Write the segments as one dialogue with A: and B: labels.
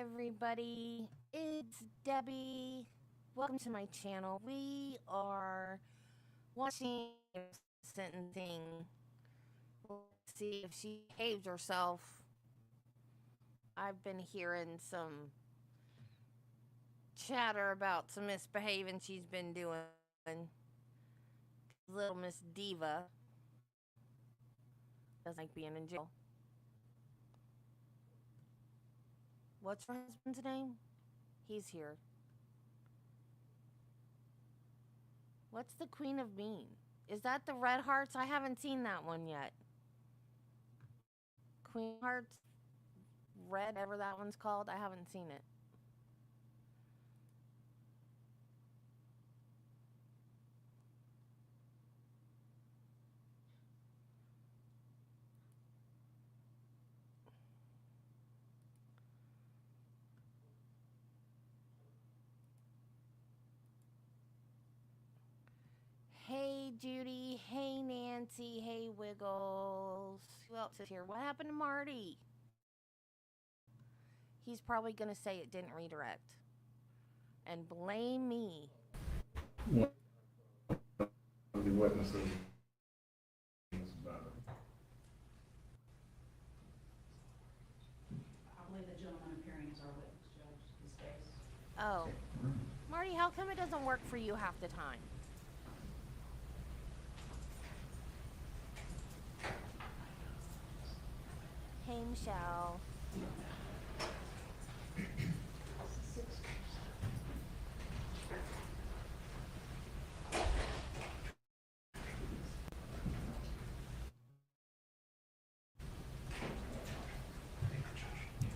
A: everybody, it's Debbie. Welcome to my channel. We are watching sentencing. Let's see if she behaves herself. I've been hearing some chatter about some misbehaving she's been doing. Little Miss Diva doesn't like being in jail. What's her husband's name? He's here. What's the Queen of Mean? Is that the Red Hearts? I haven't seen that one yet. Queen Hearts? Red, whatever that one's called. I haven't seen it. Hey, Judy. Hey, Nancy. Hey, Wiggles. Who else is here? What happened to Marty? He's probably going to say it didn't redirect. And blame me.
B: The witnesses.
C: I believe the gentleman appearing as our witness, Judge, this case.
A: Oh. Marty, how come it doesn't work for you half the time? Hey, Michelle.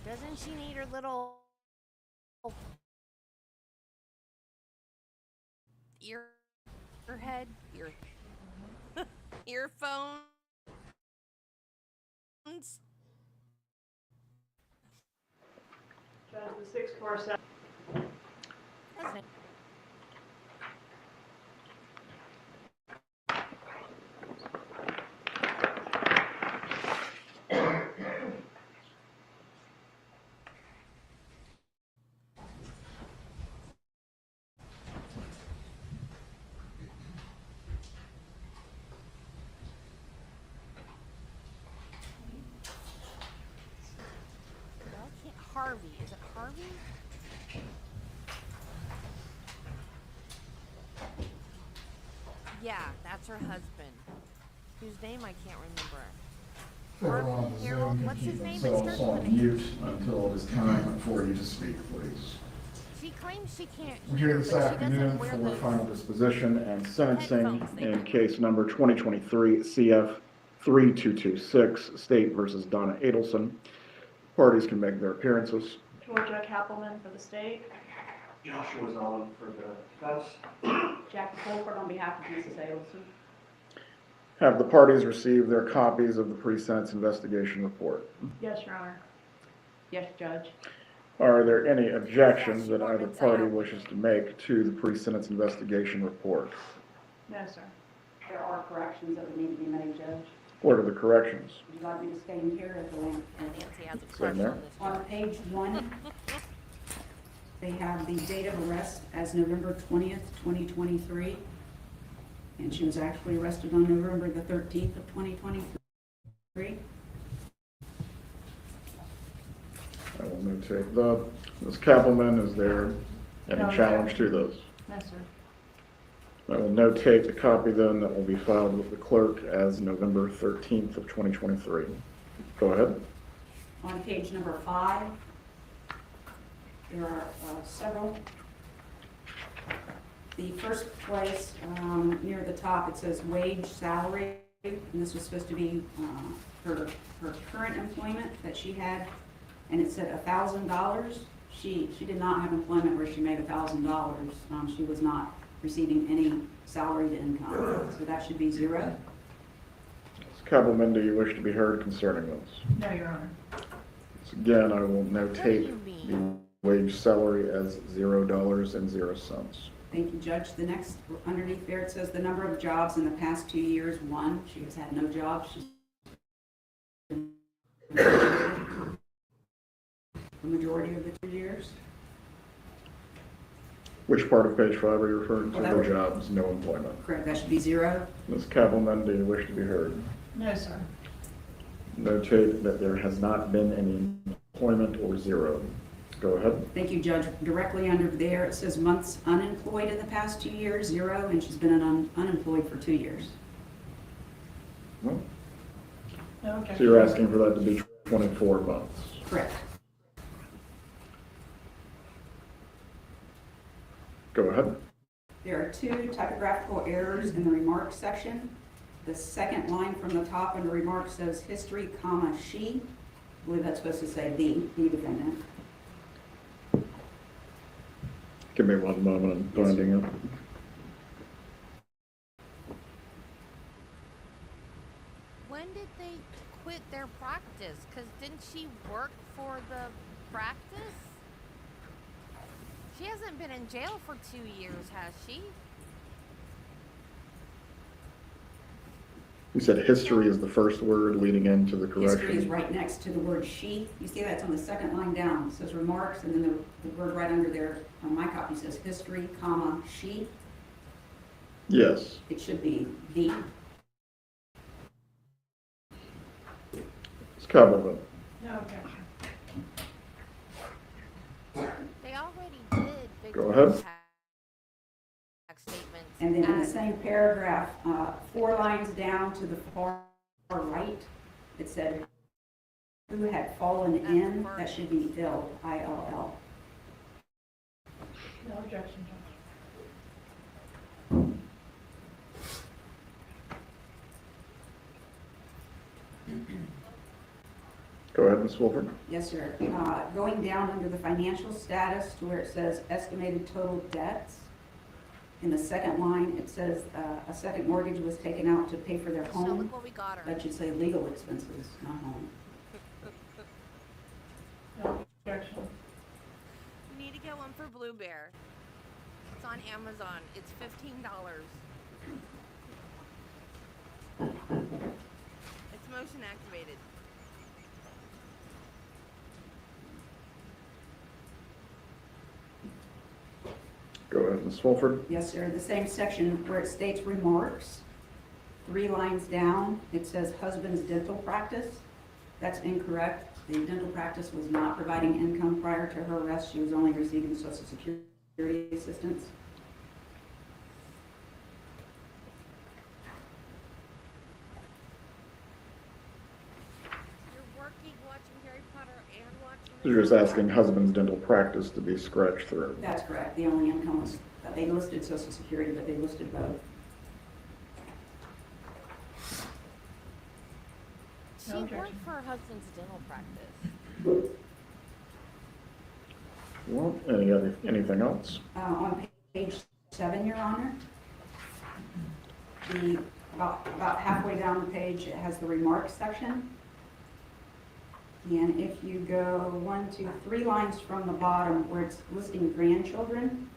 A: Doesn't she need her little earphones?
C: Judge, the 647.
A: Harvey. Is it Harvey? Yeah, that's her husband. Whose name I can't remember.
B: Harvey
A: Harold, what's his name?
B: Themselves on mute until it is time for you to speak, please.
A: She claims she can't
B: We're
A: hear,
B: here this
A: but she
B: afternoon
A: doesn't wear
B: for
A: those
B: final disposition and sentencing
A: headphones
B: in
A: thing.
B: case number 2023 CF 3226, State versus Donna Adelson. Parties can make their appearances.
C: Georgia Kappelman for the state.
D: Joshua Zahn for the defense.
C: Jackie Colford on behalf of Mrs. Adelson.
B: Have the parties received their copies of the pre-sentence investigation report?
C: Yes, Your Honor. Yes, Judge.
B: Are there any objections that either
A: Performance
B: party
A: art.
B: wishes to make to the pre-sentence investigation report?
C: No, sir.
E: There are corrections that would need to be made, Judge.
B: What are the corrections?
E: Would you like me to stand here at the link?
A: Nancy has a crush
B: there.
A: on this
E: On
A: guy.
E: page 1, they have the date of arrest as November 20th, 2023. And she was actually arrested on November the 13th of 2023.
B: I will notate. Ms. Kappelman, is there any
C: No,
B: challenge
C: sir.
B: to those?
C: No, sir.
B: I will notate the copy then that will be filed with the clerk as November 13th of 2023. Go ahead.
E: On page number 5, there are several. The first place, near the top, it says wage salary, and this was supposed to be her current employment that she had, and it said $1,000. She did not have employment where she made $1,000. She was not receiving any salaried income, so that should be 0.
B: Ms. Kappelman, do you wish to be heard concerning those?
C: No, Your Honor.
B: So again, I will
A: What do
B: notate
A: you
B: the
A: mean?
B: wage salary as $0.00.
E: Thank you, Judge. The next, underneath there, it says the number of jobs in the past 2 years, 1. She has had no jobs. She's the majority of the 2 years.
B: Which part of page 5 are you referring to?
E: Well, that
B: No
E: would-
B: jobs, no employment.
E: Correct, that should be 0.
B: Ms. Kappelman, do you wish to be heard?
C: No, sir.
B: Notate that there has not been any employment or 0. Go ahead.
E: Thank you, Judge. Directly under there, it says months unemployed in the past 2 years, 0, and she's been unemployed for 2 years.
B: Well,
C: No
B: so
C: objection.
B: you're asking for that to be 24 months.
E: Correct.
B: Go ahead.
E: There are 2 typographical errors in the remarks section. The second line from the top under remarks says history, comma, she. I believe that's supposed to say the defendant.
B: Give me one moment, I'm finding it.
A: When did they quit their practice? Because didn't she work for the practice? She hasn't been in jail for 2 years, has she?
B: You said history is the first word leading into the
E: History is
B: correction.
E: right next to the word she. You see that's on the second line down. It says remarks, and then the word right under there on my copy says history, comma, she.
B: Yes.
E: It should be the.
B: Ms. Kappelman.
C: No objection.
A: They already did big
B: Go ahead.
A: tax statements.
E: And then in the
A: as-
E: same paragraph, 4 lines down to the far right, it said, who had fallen in, that should be ill, I-L-L.
C: No objection, Judge.
B: Go ahead, Ms. Wolford.
E: Yes, sir. Going down under the financial status to where it says estimated total debts, in the second line, it says a second mortgage was taken out to pay for their
A: So
E: home.
A: look what we got her.
E: That should say legal expenses, not home.
C: No objection.
A: You need to get one for Blue Bear. It's on Amazon. It's $15. It's motion activated.
B: Go ahead, Ms. Wolford.
E: Yes, sir. The same section where it states remarks, 3 lines down, it says husband's dental practice. That's incorrect. The dental practice was not providing income prior to her arrest. She was only receiving Social Security assistance.
A: You're working, watching Harry Potter, and watching.
B: So you're just asking husband's dental practice to be scratched through.
E: That's correct. The only income was, they listed Social Security, but they listed both.
A: She
C: No
A: worked
C: objection.
A: for her husband's dental practice.
B: Well, anything else?
E: On page 7, Your Honor, about halfway down the page, it has the remarks section. And if you go 1, 2, 3 lines from the bottom where it's listing grandchildren,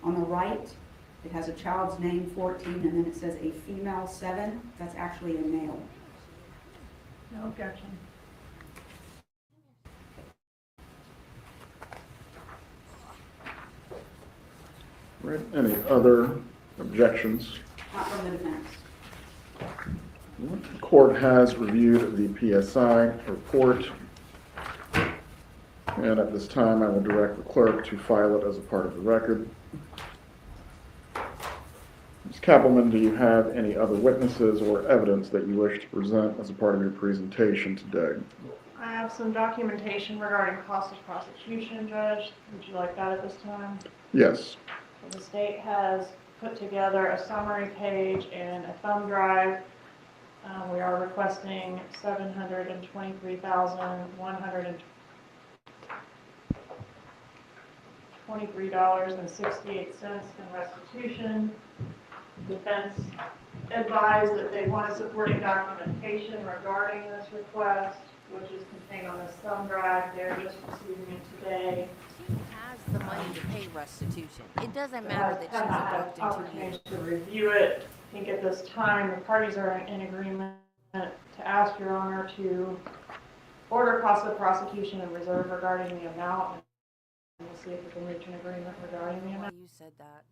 E: on the right, it has a child's name, 14, and then it says a female, 7. That's actually a male.
C: No objection.
B: Right, any other objections?
E: Not from the defense.
B: The court has reviewed the PSI report. And at this time, I will direct the clerk to file it as a part of the record. Ms. Kappelman, do you have any other witnesses or evidence that you wish to present as a part of your presentation today?
F: I have some documentation regarding cost of prosecution, Judge. Would you like that at this time?
B: Yes.
F: So the state has put together a summary page and a thumb drive. We are requesting $723,123.68 in restitution. Defense advised that they want supporting documentation regarding this request, which is contained on this thumb drive. They're just receiving it today.
A: She has the money to pay restitution. It doesn't
F: Has
A: matter that
F: not had
A: she's a booked in 2 years.
F: opportunity to review it. I think at this time, the parties are in agreement to ask Your Honor to order costs of prosecution and reserve regarding the amount. And we'll see if we can reach an agreement regarding the
A: Why
F: amount.
A: you said that.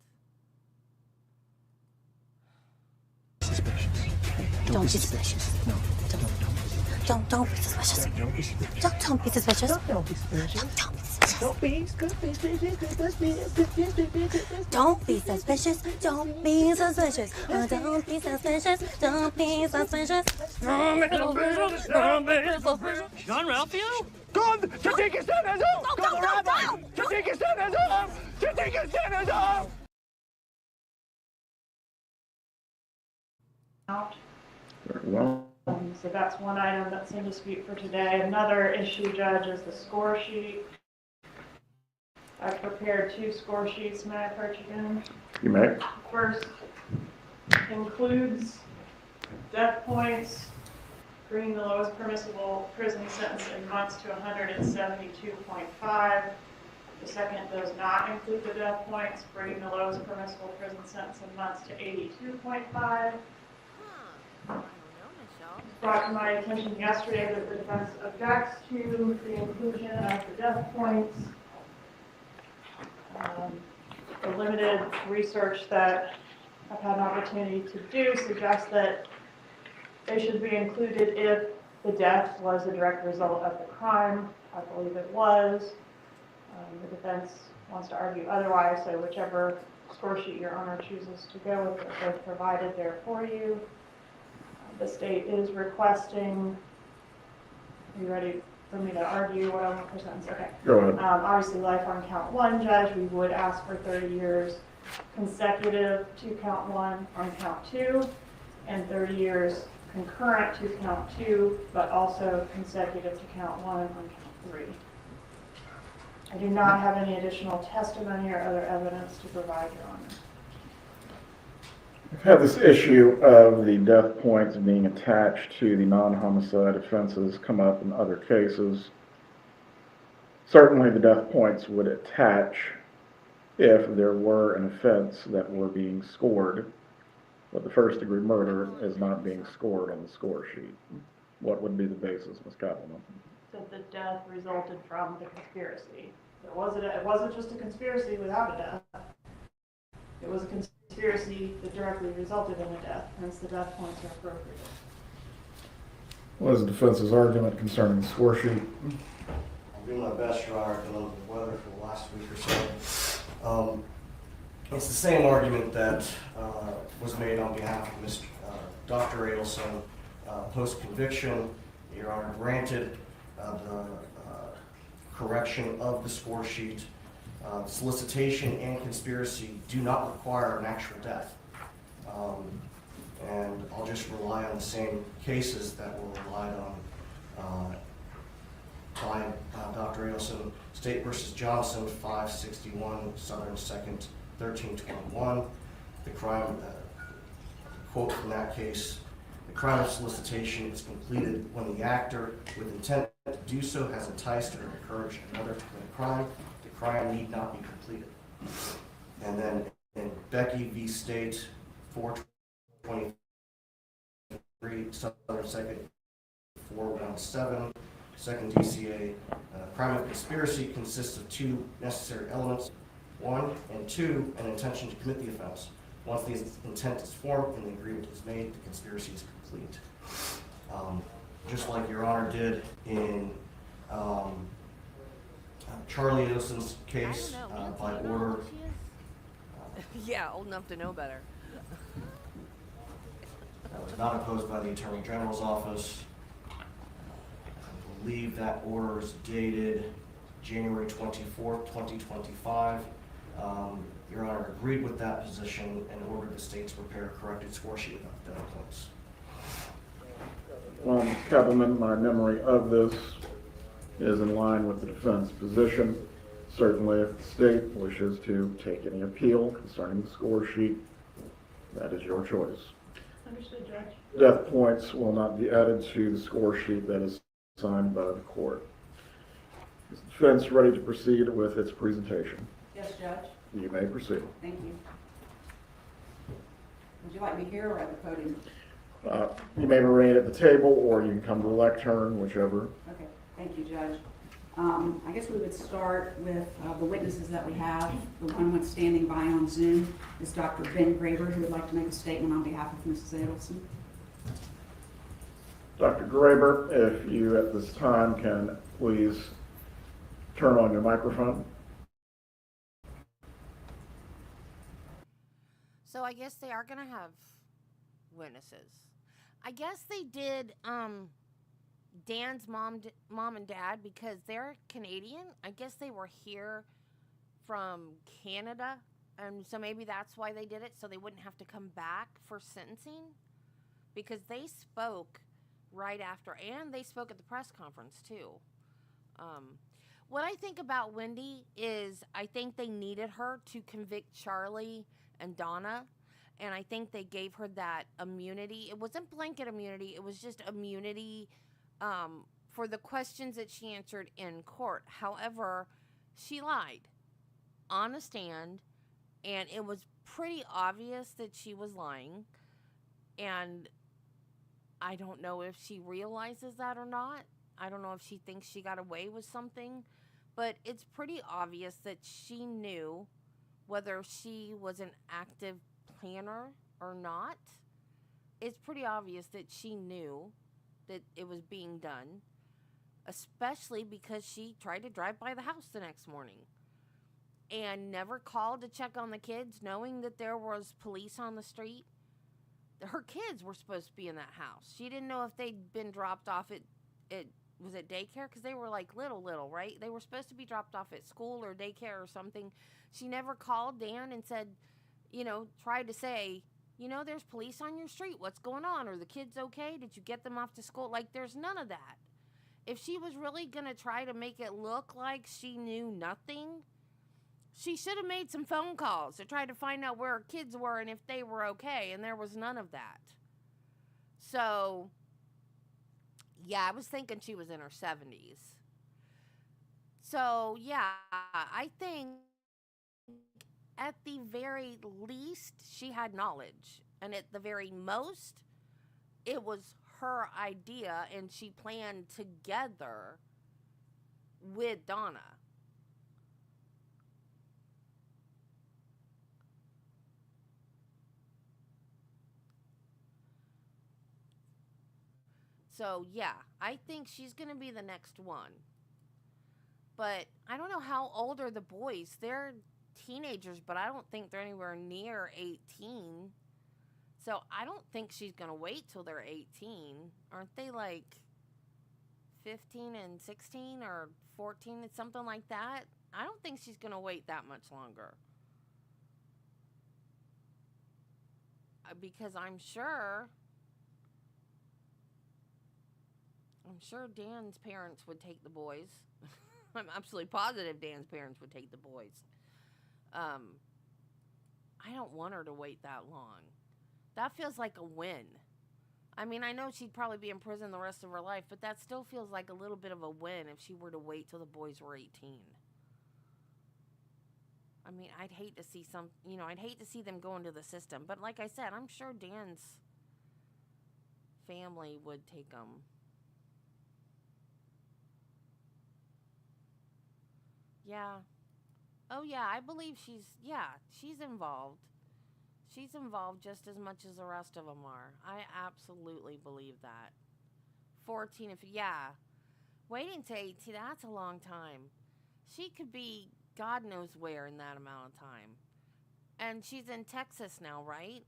G: Don't be suspicious. No. Don't be suspicious. Don't be suspicious. Don't be suspicious. Don't be suspicious. Don't be suspicious. Don't be suspicious. Don't be suspicious. Don't be suspicious. Don't be suspicious.
H: John Ralphio?
I: Kom, kritiken stannas upp! Kom, Rabbi! Kritiken stannas upp! Kritiken stannas upp!
B: Very well.
F: So that's one item that's in dispute for today. Another issue, Judge, is the score sheet. I've prepared 2 score sheets. May I approach again?
B: You may.
F: First includes death points, bringing the lowest permissible prison sentence in months to 172.5. The second does not include the death points, bringing the lowest permissible prison sentence in months to 82.5. Brought to my attention yesterday that the defense objects to the inclusion of the death points. The limited research that I've had an opportunity to do suggests that they should be included if the death was a direct result of the crime. I believe it was. The defense wants to argue otherwise, so whichever score sheet your honor chooses to go with, they're both provided there for you. The state is requesting, are you ready for me to argue what I want for sentence? Okay.
B: Go ahead.
F: Obviously, life on count 1, Judge, we would ask for 30 years consecutive to count 1 on count 2, and 30 years concurrent to count 2, but also consecutive to count 1 on count 3. I do not have any additional testimony or other evidence to provide, Your Honor.
B: We've had this issue of the death points being attached to the non-homicide offenses come up in other cases. Certainly the death points would attach if there were an offense that were being scored, but the first-degree murder is not being scored on the score sheet. What would be the basis, Ms. Kaplan?
F: That the death resulted from the conspiracy. It wasn't just a conspiracy without a death. It was a conspiracy that directly resulted in a death, hence the death points are appropriate.
B: What is the defense's argument concerning the score sheet?
D: I'll do my best, Your Honor, to know the weather for the last week or so. It's the same argument that was made on behalf of Dr. Adelson post-conviction. Your Honor granted the correction of the score sheet. Solicitation and conspiracy do not require an actual death. And I'll just rely on the same cases that were relied on by Dr. Adelson. State versus Johnson, 561 Southern 2nd, 1321. The crime, quote from that case, the crime of solicitation is completed when the actor, with intent to do so, has enticed or encouraged another to commit a crime. The crime need not be completed. And then in Becky v. State, 423 Southern 2nd, 417, second DCA, crime of conspiracy consists of 2 necessary elements. 1 and 2, an intention to commit the offense. Once the intent is formed and the agreement is made, the conspiracy is complete. Just like Your Honor did in Charlie Adelson's case, by order.
A: Yeah, old enough to know better.
D: That was not opposed by the Attorney General's office. I believe that order is dated January 24th, 2025. Your Honor agreed with that position and ordered the state to prepare a corrected score sheet of death points.
B: Well, Ms. Kappelman, my memory of this is in line with the defense position. Certainly, if the state wishes to take any appeal concerning the score sheet, that is your choice.
F: Understood, Judge.
B: Death points will not be added to the score sheet that is signed by the court. Is the defense ready to proceed with its presentation?
E: Yes, Judge.
B: You may proceed.
E: Thank you. Would you like me here or at the podium?
B: You may remain at the table, or you can come to the lectern, whichever.
E: Okay. Thank you, Judge. I guess we would start with the witnesses that we have. The one who's standing by on Zoom is Dr. Ben Graber, who would like to make a statement on behalf of Mrs. Adelson.
B: Dr. Graber, if you at this time can please turn on your microphone.
A: So I guess they are going to have witnesses. I guess they did Dan's mom and dad because they're Canadian. I guess they were here from Canada, and so maybe that's why they did it, so they wouldn't have to come back for sentencing, because they spoke right after, and they spoke at the press conference too. What I think about Wendy is I think they needed her to convict Charlie and Donna, and I think they gave her that immunity. It wasn't blanket immunity, it was just immunity for the questions that she answered in court. However, she lied on a stand, and it was pretty obvious that she was lying, and I don't know if she realizes that or not. I don't know if she thinks she got away with something, but it's pretty obvious that she knew whether she was an active planner or not. It's pretty obvious that she knew that it was being done, especially because she tried to drive by the house the next morning and never called to check on the kids, knowing that there was police on the street. Her kids were supposed to be in that house. She didn't know if they'd been dropped off at was it daycare? Because they were like little, right? They were supposed to be dropped off at school or daycare or something. She never called Dan and said, tried to say, there's police on your street. What's going on? Are the kids okay? Did you get them off to school? Like, there's none of that. If she was really going to try to make it look like she knew nothing, she should have made some phone calls to try to find out where her kids were and if they were okay, and there was none of that. So, yeah, I was thinking she was in her 70s. So, yeah, I think at the very least, she had knowledge. And at the very most, it was her idea, and she planned together with Donna. So, yeah, I think she's going to be the next one. But I don't know how old are the boys. They're teenagers, but I don't think they're anywhere near 18. So I don't think she's going to wait till they're 18. Aren't they like 15 and 16 or 14 and something like that? I don't think she's going to wait that much longer. Because I'm sure Dan's parents would take the boys. I'm absolutely positive Dan's parents would take the boys. I don't want her to wait that long. That feels like a win. I mean, I know she'd probably be in prison the rest of her life, but that still feels like a little bit of a win if she were to wait till the boys were 18. I mean, I'd hate to see I'd hate to see them go into the system. But like I said, I'm sure Dan's family would take them. Yeah. Oh, yeah, I believe she's involved. She's involved just as much as the rest of them are. I absolutely believe that. 14, waiting to 18, that's a long time. She could be God knows where in that amount of time. And she's in Texas now, right?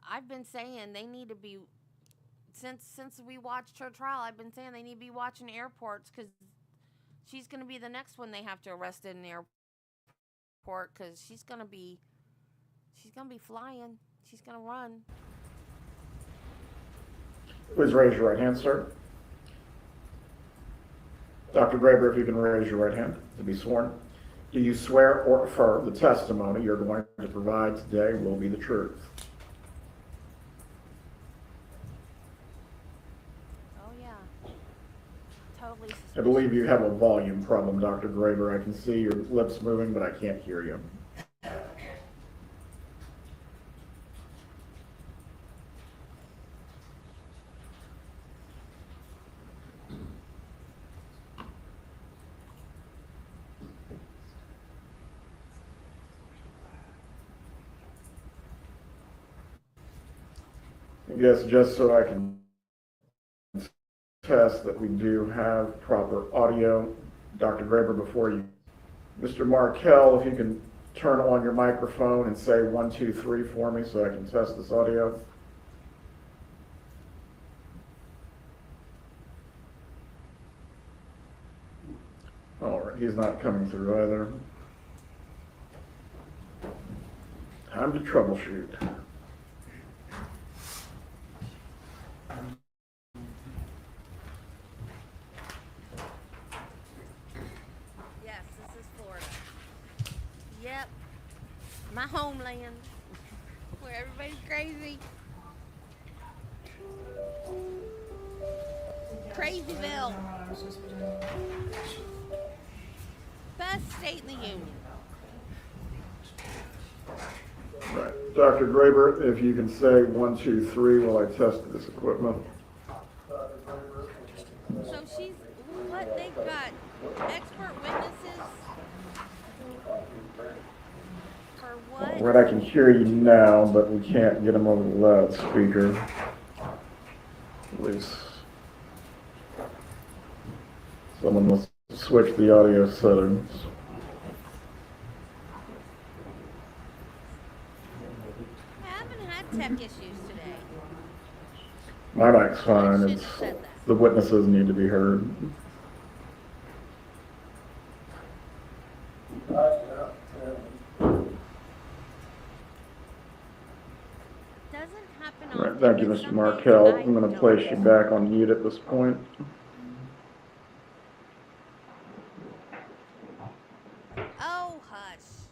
A: I've been saying they need to be, since we watched her trial, I've been saying they need to be watching airports, because she's going to be the next one they have to arrest in an airport, because she's going to be flying. She's going to run.
B: Please raise your right hand, sir. Dr. Graber, if you can raise your right hand to be sworn. Do you swear or affirm the testimony you're going to provide today will be the truth?
A: Oh, yeah. Totally suspicious.
B: I believe you have a volume problem, Dr. Graber. I can see your lips moving, but I can't hear you. I guess just so I can test that we do have proper audio. Dr. Graber, before you, Mr. Markel, if you can turn on your microphone and say 1, 2, 3 for me so I can test this audio. All right, he's not coming through either. Time to troubleshoot.
A: Yes, this is Florida. Yep. My homeland. Where everybody's crazy. Crazyville. Best state in the union.
B: Right. Dr. Graber, if you can say 1, 2, 3 while I test this equipment.
A: So she's, what, they've got expert witnesses for what?
B: All right, I can hear you now, but we can't get them over the loudspeaker. At least someone must switch the audio settings.
A: I haven't had tech issues today.
B: My mic's fine.
A: I
B: It's
A: should've said that.
B: the witnesses need to be heard.
A: Doesn't happen
B: All right,
A: often.
B: thank you,
A: but
B: Mr.
A: some
B: Markel.
A: days I
B: I'm going to
A: don't.
B: place you back on mute at this point.
A: Oh, hush.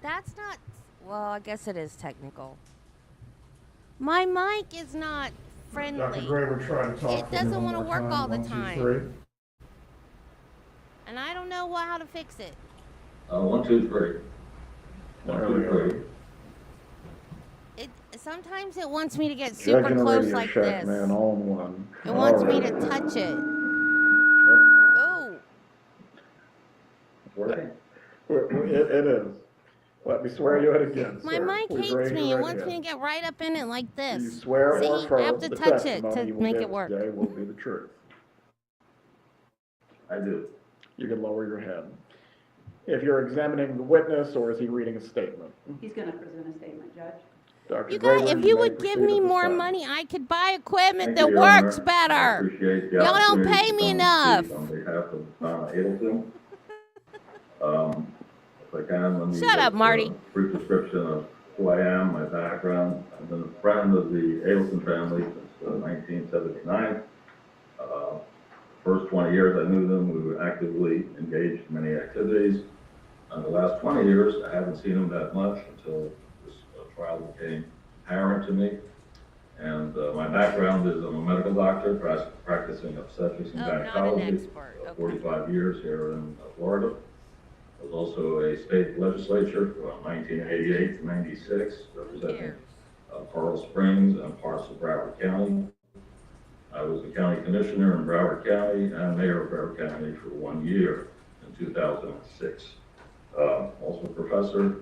A: That's not, well, I guess it is technical. My mic is not friendly.
B: Dr. Graber, try to talk
A: It
B: for me
A: doesn't
B: one
A: wanna
B: more
A: work
B: time.
A: all the
B: 1, 2,
A: time.
B: 3.
A: And I don't know how to fix it.
J: 1, 2, 3. 1,
B: There we
J: 2,
B: go.
J: 3.
A: Sometimes it wants me to get super
B: Judge and
A: close
B: Radio
A: like
B: Shack,
A: this.
B: man, all in one.
A: It wants
B: All
A: me
B: right.
A: to touch it.
B: Oh,
A: Oh,
J: It's working?
B: it is. Let me swear you in again,
A: my
B: sir.
A: mic
B: Please
A: hates
B: raise
A: me.
B: your
A: It
B: right
A: wants me to
B: hand.
A: get right up in it like
B: Do you
A: this.
B: swear or
A: See,
B: affirm
A: I have to
B: the
A: touch it
B: testimony
A: to
B: you will
A: make
B: give
A: it work.
B: today will be the truth?
J: I do.
B: You can lower your head. If you're examining the witness, or is he reading a statement?
E: He's gonna present a statement, Judge.
B: Dr.
A: You guys,
B: Graber,
A: if you
B: may
A: would give
B: proceed
A: me
B: at this
A: more
B: time.
A: money, I could buy equipment
J: Thank
A: that
J: you, Your Honor.
A: works
J: I
A: better.
J: appreciate the
A: Y'all don't
J: opportunity
A: pay
J: to
A: me
J: come and
A: enough.
J: speak on behalf of Donna Adelson. If I can, let me
A: Shut up,
J: give
A: Marty.
J: a brief description of who I am, my background. I've been a friend of the Adelson family since 1979. First 20 years I knew them, we were actively engaged in many activities. In the last 20 years, I haven't seen them that much until this trial became apparent to me. And my background is I'm a medical doctor practicing obstetrics and
A: Oh, not an
J: gynecology.
A: expert. Okay.
J: 45 years here in Florida. I was also a state legislature from 1988 to 96, representing
A: cares?
J: Coral Springs and parts of Broward County. I was the county commissioner in Broward County and mayor of Broward County for 1 year in 2006. Also a professor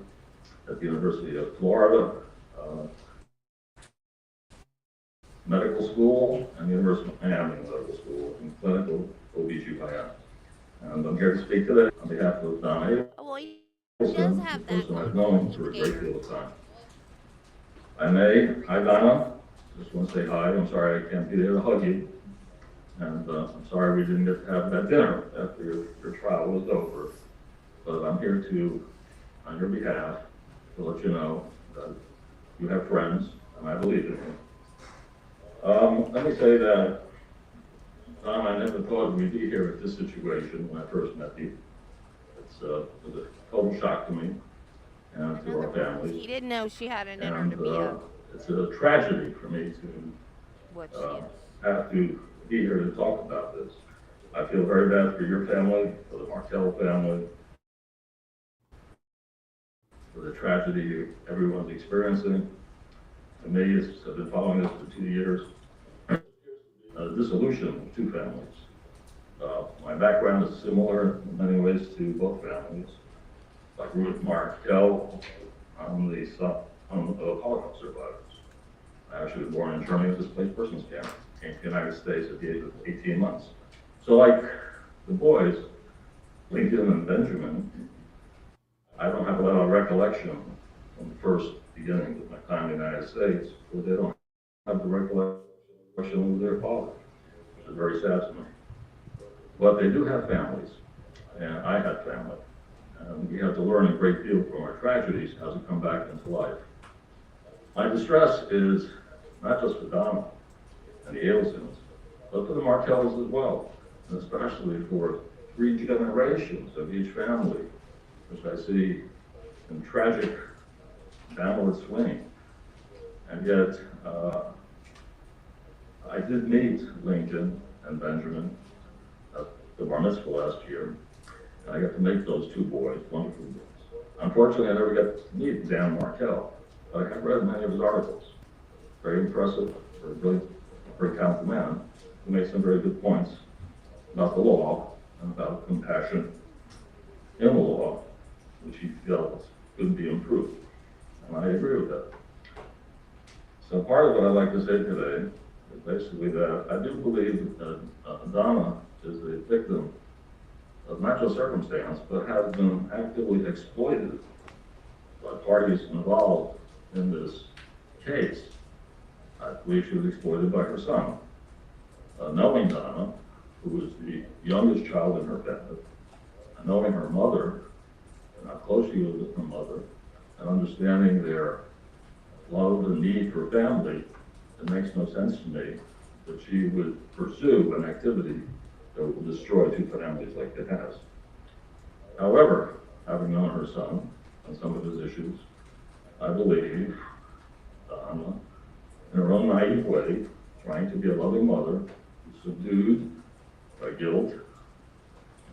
J: at the University of Florida, Medical School, and the University of Miami Medical School in clinical OB/GYN. And I'm here to speak today on behalf of Donna
A: Oh, well, he
J: Adelson,
A: does
J: the
A: have that
J: person I've
A: going
J: known
A: on.
J: for a great deal of time. Hi Donna, just want to say hi. I'm sorry I can't be there to hug you. And I'm sorry we didn't get to have that dinner after your trial was over. But I'm here to, on your behalf, to let you know that you have friends, and I believe in you. Let me say that, Tom, I never thought we'd be here at this situation when I first met you. It was a total shock to me and to our
A: He
J: families.
A: didn't know she had an inner
J: And
A: to be a
J: it's a tragedy for me to
A: what she is.
J: have to be here to talk about this. I feel very bad for your family, for the Markel family, for the tragedy everyone's experiencing. To me, I've been following this for 2 years. Dissolution of two families. My background is similar in many ways to both families. Like Ruth Markel, I'm the son of Holocaust survivors. I actually was born in Germany as a displaced persons camp, came to the United States at the age of 18 months. So like the boys, Lincoln and Benjamin, I don't have a lot of recollection from the first beginnings of my time in the United States, but they don't have the recollection of their father, which is very sad to me. But they do have families, and I had family. And we have to learn a great deal from our tragedies as we come back into life. My distress is not just for Donna and the Ailsons, but for the Martells as well, and especially for 3 generations of each family, which I see in tragic downward swing. And yet, I did meet Lincoln and Benjamin at the bar mitzvah last year, and I got to meet those 2 boys, wonderful boys. Unfortunately, I never got to meet Dan Martell, but I have read many of his articles. Very impressive, very talented man, who made some very good points about the law and about compassion in the law, which he felt could be improved. And I agree with that. So part of what I'd like to say today is basically that I do believe that Donna is a victim of natural circumstance, but has been actively exploited by parties involved in this case. I believe she was exploited by her son. Knowing Donna, who was the youngest child in her family, and knowing her mother, and how close she was with her mother, and understanding their love and need for family, it makes no sense to me that she would pursue an activity that will destroy 2 families like it has. However, having known her son and some of his issues, I believe Donna, in her own naive way, trying to be a loving mother, was subdued by guilt,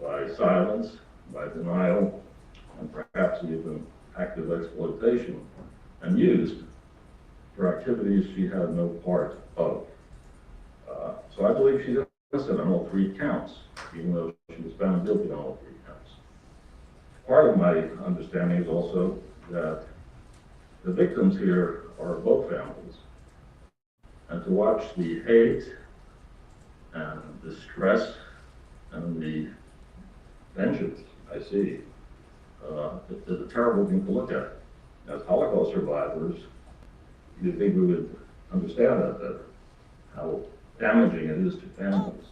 J: by silence, by denial, and perhaps even active exploitation, and used for activities she had no part of. So I believe she's innocent on all 3 counts, even though she was found guilty on all 3 counts. Part of my understanding is also that the victims here are both families, and to watch the hate and distress and the vengeance I see is a terrible thing to look at. As Holocaust survivors, you'd think we would understand that better, how damaging it is to families.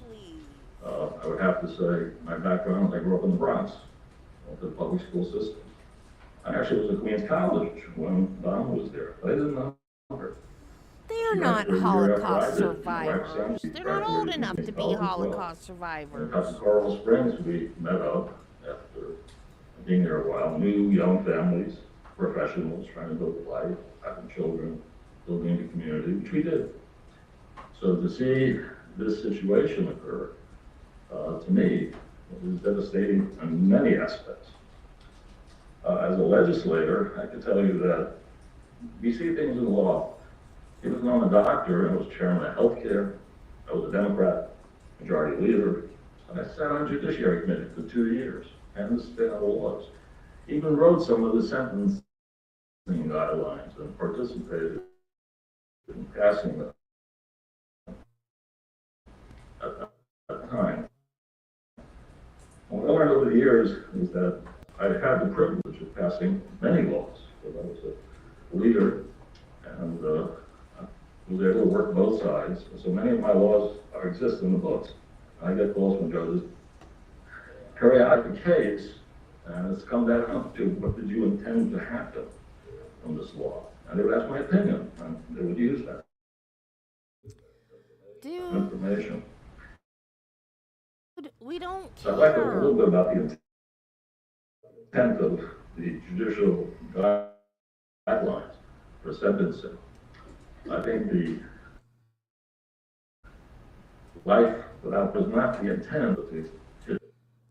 J: I would have to say, my background, I grew up in the Bronx, went to the public school system. I actually was at Queens College when Donna was there, but I didn't know her.
A: They're not Holocaust survivors. They're not old enough to be Holocaust survivors.
J: At Coral Springs, we met up after being there a while, new young families, professionals trying to build a life, having children, building a community, which we did. So to see this situation occur, to me, was devastating in many aspects. As a legislator, I can tell you that we see things in law. Even though I'm a doctor, I was chairman of healthcare, I was a Democrat, majority leader, and I sat on Judiciary Committee for 2 years, and understand the laws. Even wrote some of the sentencing guidelines and participated in passing them at that time. What I learned over the years is that I had the privilege of passing many laws, because I was a leader and was able to work both sides. So many of my laws exist in the books. I get calls from judges, carry out the case, and it's come down to what did you intend to happen from this law? And they would ask my opinion, and they would use that information.
A: We don't
J: So I'd like to talk a little bit about the intent of the judicial guidelines for sentencing. I think the life without was not the intent of the.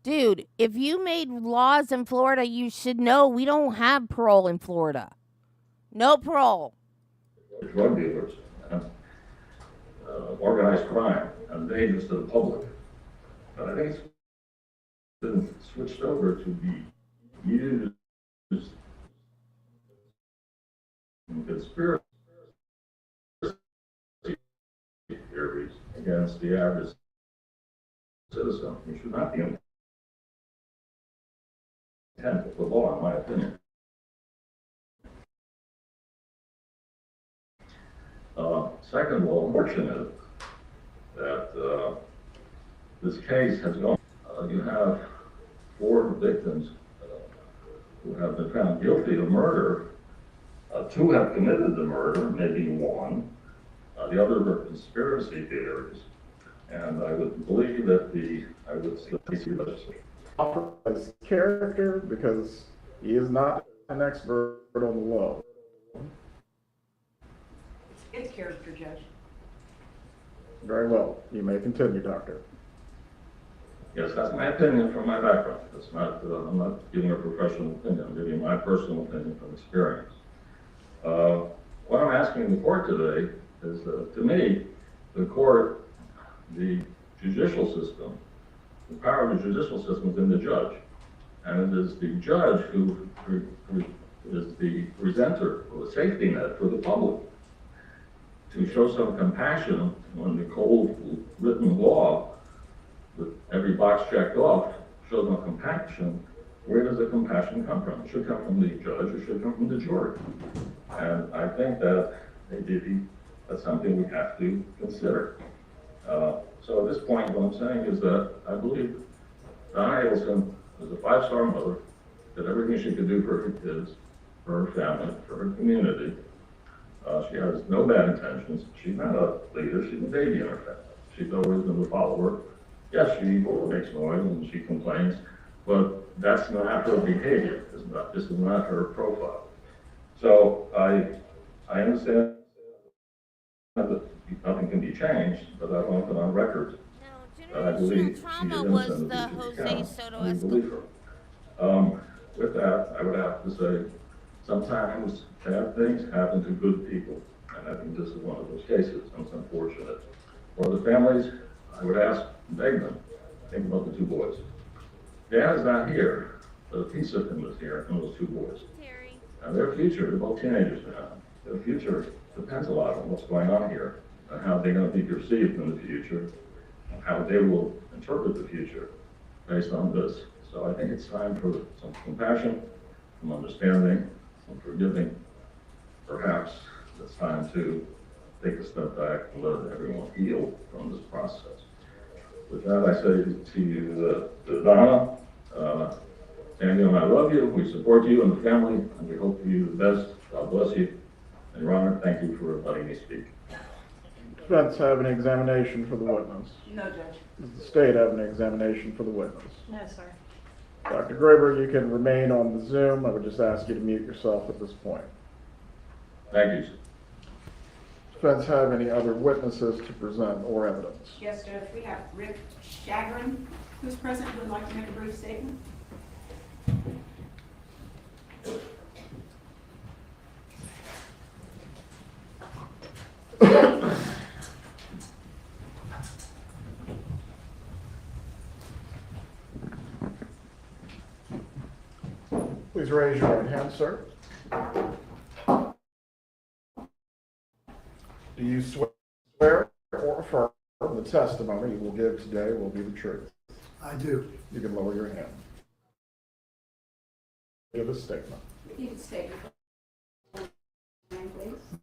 A: Dude, if you made laws in Florida, you should know we don't have parole in Florida. No parole.
J: Drug dealers and organized crime and dangerous to the public. But I think it's been switched over to be used in conspiracy against the average citizen. You should not be intent of the law, in my opinion. Second of all, unfortunate that this case has gone. You have 4 victims who have been found guilty of murder. 2 have committed the murder, maybe 1. The other were conspiracy theories. And I would believe that I would say
B: His character, because he is not an expert on the law.
E: It's character, Judge.
B: Very well. You may continue, Doctor.
J: yes, that's my opinion from my background. That's not, I'm not giving a professional opinion. I'm giving my personal opinion from experience. What I'm asking the court today is, to me, the court, the judicial system, the power of the judicial system is in the judge. And it is the judge who is the presenter of a safety net for the public. To show some compassion when the cold written law, with every box checked off, shows no compassion, where does the compassion come from? It should come from the judge, it should come from the jury. And I think that maybe that's something we have to consider. So at this point, what I'm saying is that I believe Donna Adelson is a 5-star mother, did everything she could do for her kids, for her family, for her community. She has no bad intentions. She's not a leader, she's a baby in her family. She's always been the follower. Yes, she makes noise and she complains, but that's not her behavior. This is not her profile. So I understand that nothing can be changed, but I want to put on record that I believe she is
A: Trauma was
J: innocent
A: the
J: of the
A: Jose
J: account,
A: Soto
J: and we believe her. With that, I would have to say, sometimes bad things happen to good people, and I think this is one of those cases, and it's unfortunate. For the families, I would ask, beg them, think about the 2 boys. Dad is not here, but a piece of him is here, and those 2 boys.
A: Terry.
J: Now, their future, they're both teenagers now. Their future depends a lot on what's going on here, and how they're going to be perceived in the future, and how they will interpret the future based on this. So I think it's time for some compassion, some understanding, some forgiving. Perhaps it's time to take a step back and let everyone heal from this process. With that, I say to you, to Donna, Sandy and I love you, we support you and the family, and we hope for you the best. God bless you. And Your Honor, thank you for letting me speak.
B: Defense have an examination for the witness?
E: No, Judge.
B: Does the state have an examination for the witness?
F: No, sir.
B: Dr. Graber, you can remain on the Zoom. I would just ask you to mute yourself at this point.
J: Thank you, sir.
B: Defense have any other witnesses to present or evidence?
E: Yes, Judge, we have Rick Chagrin, who's present, who would like to make a brief statement.
B: Please raise your right hand, sir. Do you swear or affirm the testimony you will give today will be the truth?
K: I do.
B: You can lower your hand. Give a statement.
E: If you could state your name, please.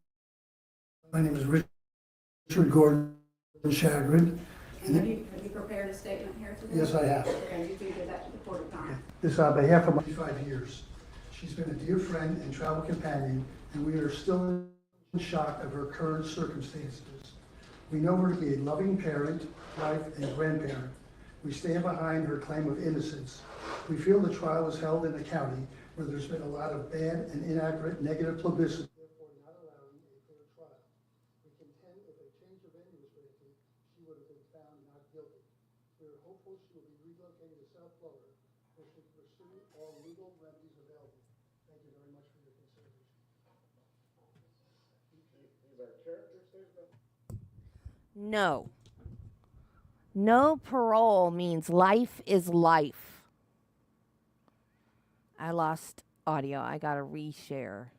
K: My name is Richard Gordon Chagrin.
E: And have you prepared a statement here today?
K: Yes, I have.
E: Okay, you can give that to the court of time.
K: This is on behalf of my 5 years. She's been a dear friend and travel companion, and we are still in shock of her current circumstances. We know her to be a loving parent, wife, and grandparent. We stand behind her claim of innocence. We feel the trial was held in a county where there's been a lot of bad and inaccurate negative publicity, therefore not allowing a fair trial. We contend if a change of venue was granted, she would have been found not guilty. We are hopeful she will be relocated to South Florida, where she can pursue all legal remedies available. Thank you very much for your consideration.
A: No. No parole means life is life. I lost audio. I got to reshare.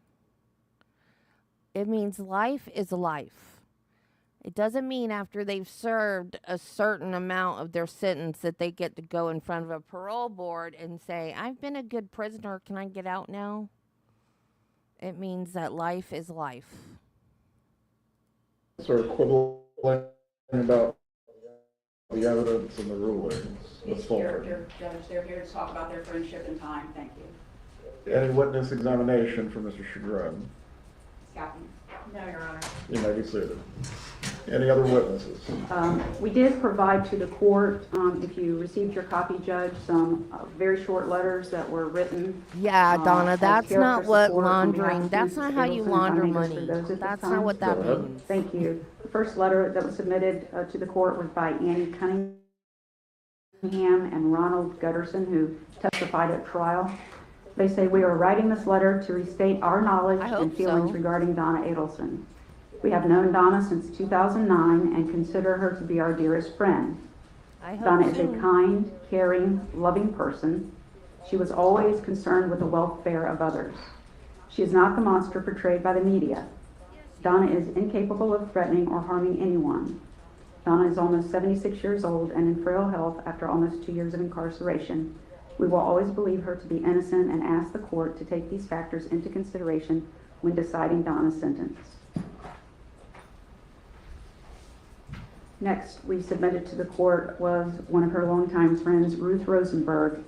A: It means life is life. It doesn't mean after they've served a certain amount of their sentence that they get to go in front of a parole board and say, I've been a good prisoner, can I get out now? It means that life is life.
B: Sort of quibbling about the evidence and the rulings.
E: It's character, Judge. They're here to talk about their friendship and time. Thank you.
B: Any witness examination for Mr. Chagrin?
E: Captain.
F: No, Your Honor.
B: You may be seated. Any other witnesses?
E: We did provide to the court, if you received your copy, Judge, some very short letters that were written.
A: Yeah, Donna,
E: as
A: that's
E: character
A: not what
E: support on behalf
A: laundering,
E: of
A: that's
E: Mrs.
A: not how you
E: Adelson.
A: launder
E: I may just
A: money.
E: read those at this
A: That's
E: time.
A: not what that
B: Go ahead.
A: means.
E: Thank you. The first letter that was submitted to the court was by Annie Cunningham and Ronald Gutterson, who testified at trial. They say, we are writing this letter to restate our knowledge
A: I hope
E: and feelings
A: so.
E: regarding Donna Adelson. We have known Donna since 2009 and consider her to be our dearest friend.
A: I hope
E: Donna is a
A: soon.
E: kind, caring, loving person. She was always concerned with the welfare of others. She is not the monster portrayed by the media. Donna is incapable of threatening or harming anyone. Donna is almost 76 years old and in frail health after almost 2 years of incarceration. We will always believe her to be innocent and ask the court to take these factors into consideration when deciding Donna's sentence. Next, we submitted to the court was one of her longtime friends, Ruth Rosenberg,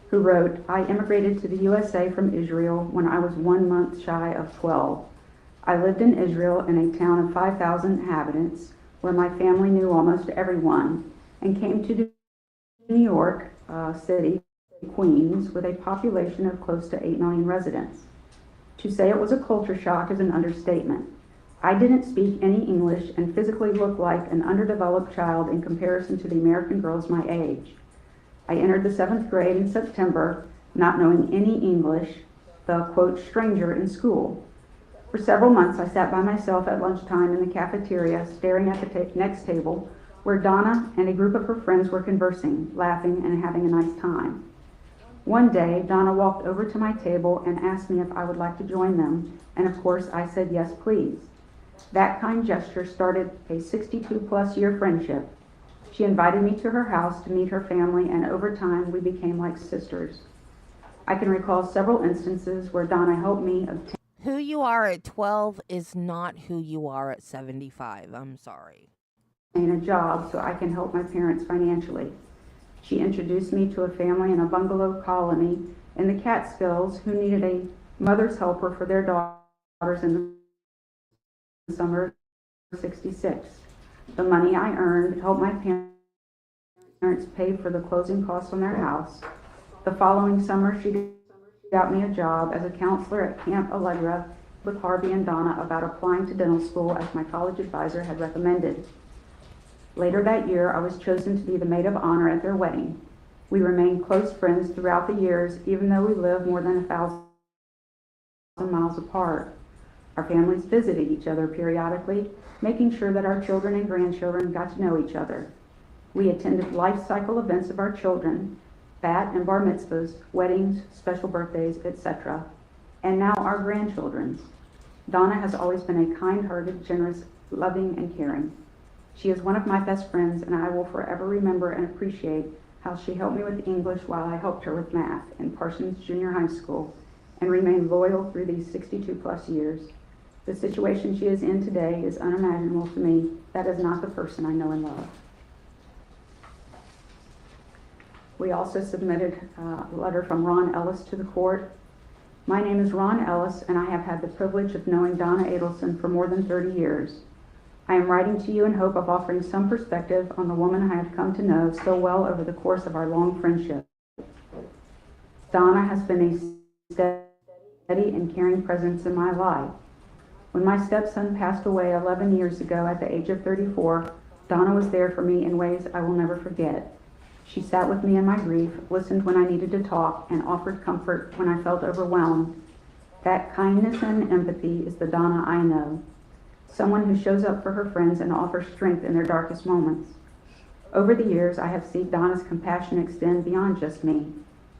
E: who wrote, I immigrated to the USA from Israel when I was 1 month shy of 12. I lived in Israel in a town of 5,000 inhabitants where my family knew almost everyone and came to New York City, Queens, with a population of close to 8 million residents. To say it was a culture shock is an understatement. I didn't speak any English and physically looked like an underdeveloped child in comparison to the American girls my age. I entered the 7th grade in September, not knowing any English, the, quote, stranger in school. For several months, I sat by myself at lunchtime in the cafeteria, staring at the next table, where Donna and a group of her friends were conversing, laughing, and having a nice time. One day, Donna walked over to my table and asked me if I would like to join them, and of course, I said yes, please. That kind gesture started a 62-plus year friendship. She invited me to her house to meet her family, and over time, we became like sisters. I can recall several instances where Donna helped me obtain
A: Who you are at 12 is not who you are at 75. I'm sorry.
E: a job so I can help my parents financially. She introduced me to a family in a bungalow colony in the Catskills who needed a mother's helper for their daughters in the summer of '66. The money I earned helped my parents pay for the closing costs on their house. The following summer, she got me a job as a counselor at Camp Allegra with Harvey and Donna about applying to dental school as my college advisor had recommended. Later that year, I was chosen to be the maid of honor at their wedding. We remained close friends throughout the years, even though we lived more than 1,000 miles apart. Our families visited each other periodically, making sure that our children and grandchildren got to know each other. We attended life cycle events of our children, bat and bar mitzvahs, weddings, special birthdays, etc., and now our grandchildren's. Donna has always been a kind-hearted, generous, loving, and caring. She is one of my best friends, and I will forever remember and appreciate how she helped me with English while I helped her with math in Parsons Junior High School, and remained loyal through these 62-plus years. The situation she is in today is unimaginable to me. That is not the person I know and love. We also submitted a letter from Ron Ellis to the court. My name is Ron Ellis, and I have had the privilege of knowing Donna Adelson for more than 30 years. I am writing to you in hope of offering some perspective on the woman I have come to know so well over the course of our long friendship. Donna has been a steady and caring presence in my life. When my stepson passed away 11 years ago at the age of 34, Donna was there for me in ways I will never forget. She sat with me in my grief, listened when I needed to talk, and offered comfort when I felt overwhelmed. That kindness and empathy is the Donna I know. Someone who shows up for her friends and offers strength in their darkest moments. Over the years, I have seen Donna's compassion extend beyond just me.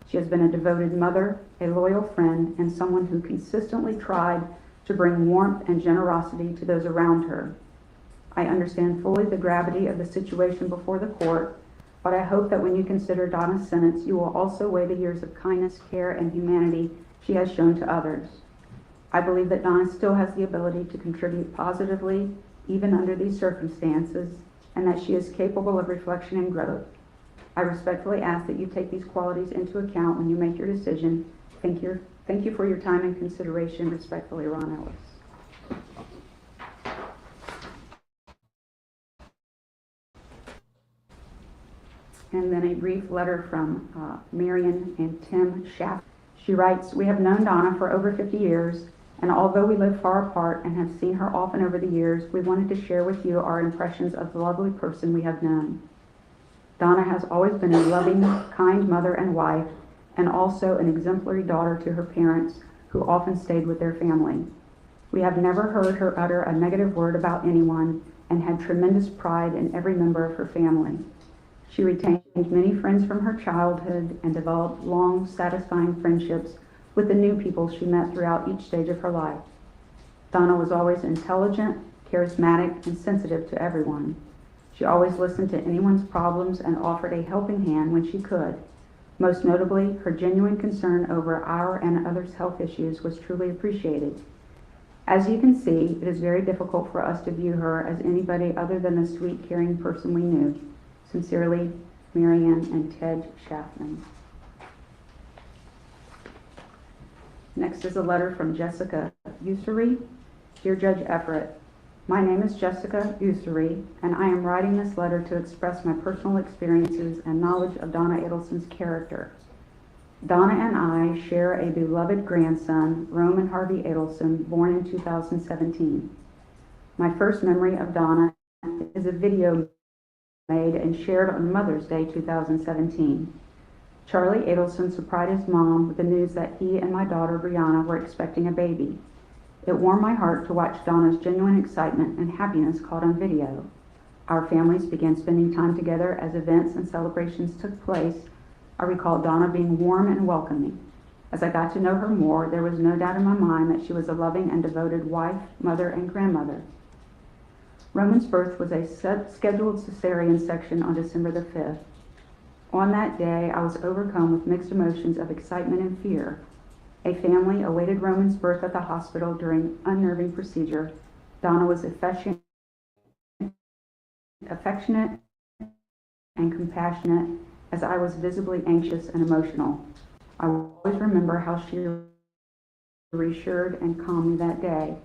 E: She has been a devoted mother, a loyal friend, and someone who consistently tried to bring warmth and generosity to those around her. I understand fully the gravity of the situation before the court, but I hope that when you consider Donna's sentence, you will also weigh the years of kindness, care, and humanity she has shown to others. I believe that Donna still has the ability to contribute positively, even under these circumstances, and that she is capable of reflection and growth. I respectfully ask that you take these qualities into account when you make your decision. Thank you for your time and consideration. Respectfully, Ron Ellis. And then a brief letter from Marion and Tim Schaff. She writes, "We have known Donna for over 50 years, and although we live far apart and have seen her often over the years, we wanted to share with you our impressions of the lovely person we have known. Donna has always been a loving, kind mother and wife, and also an exemplary daughter to her parents, who often stayed with their family. We have never heard her utter a negative word about anyone, and had tremendous pride in every member of her family. She retained many friends from her childhood and developed long, satisfying friendships with the new people she met throughout each stage of her life. Donna was always intelligent, charismatic, and sensitive to everyone. She always listened to anyone's problems and offered a helping hand when she could. Most notably, her genuine concern over our and others' health issues was truly appreciated. As you can see, it is very difficult for us to view her as anybody other than the sweet, caring person we knew. Sincerely, Marianne and Ted Schaffman." Next is a letter from Jessica Ussery. "Dear Judge Everett, my name is Jessica Ussery, and I am writing this letter to express my personal experiences and knowledge of Donna Adelson's character. Donna and I share a beloved grandson, Roman Harvey Adelson, born in 2017. My first memory of Donna is a video made and shared on Mother's Day 2017. Charlie Adelson surprised his mom with the news that he and my daughter Brianna were expecting a baby. It warmed my heart to watch Donna's genuine excitement and happiness caught on video. Our families began spending time together as events and celebrations took place. I recall Donna being warm and welcoming. As I got to know her more, there was no doubt in my mind that she was a loving and devoted wife, mother, and grandmother. Roman's birth was a scheduled cesarean section on December the 5th. On that day, I was overcome with mixed emotions of excitement and fear. A family awaited Roman's birth at the hospital during unnerving procedure. Donna was affectionate and compassionate, as I was visibly anxious and emotional. I will always remember how she reassured and calmed me that day.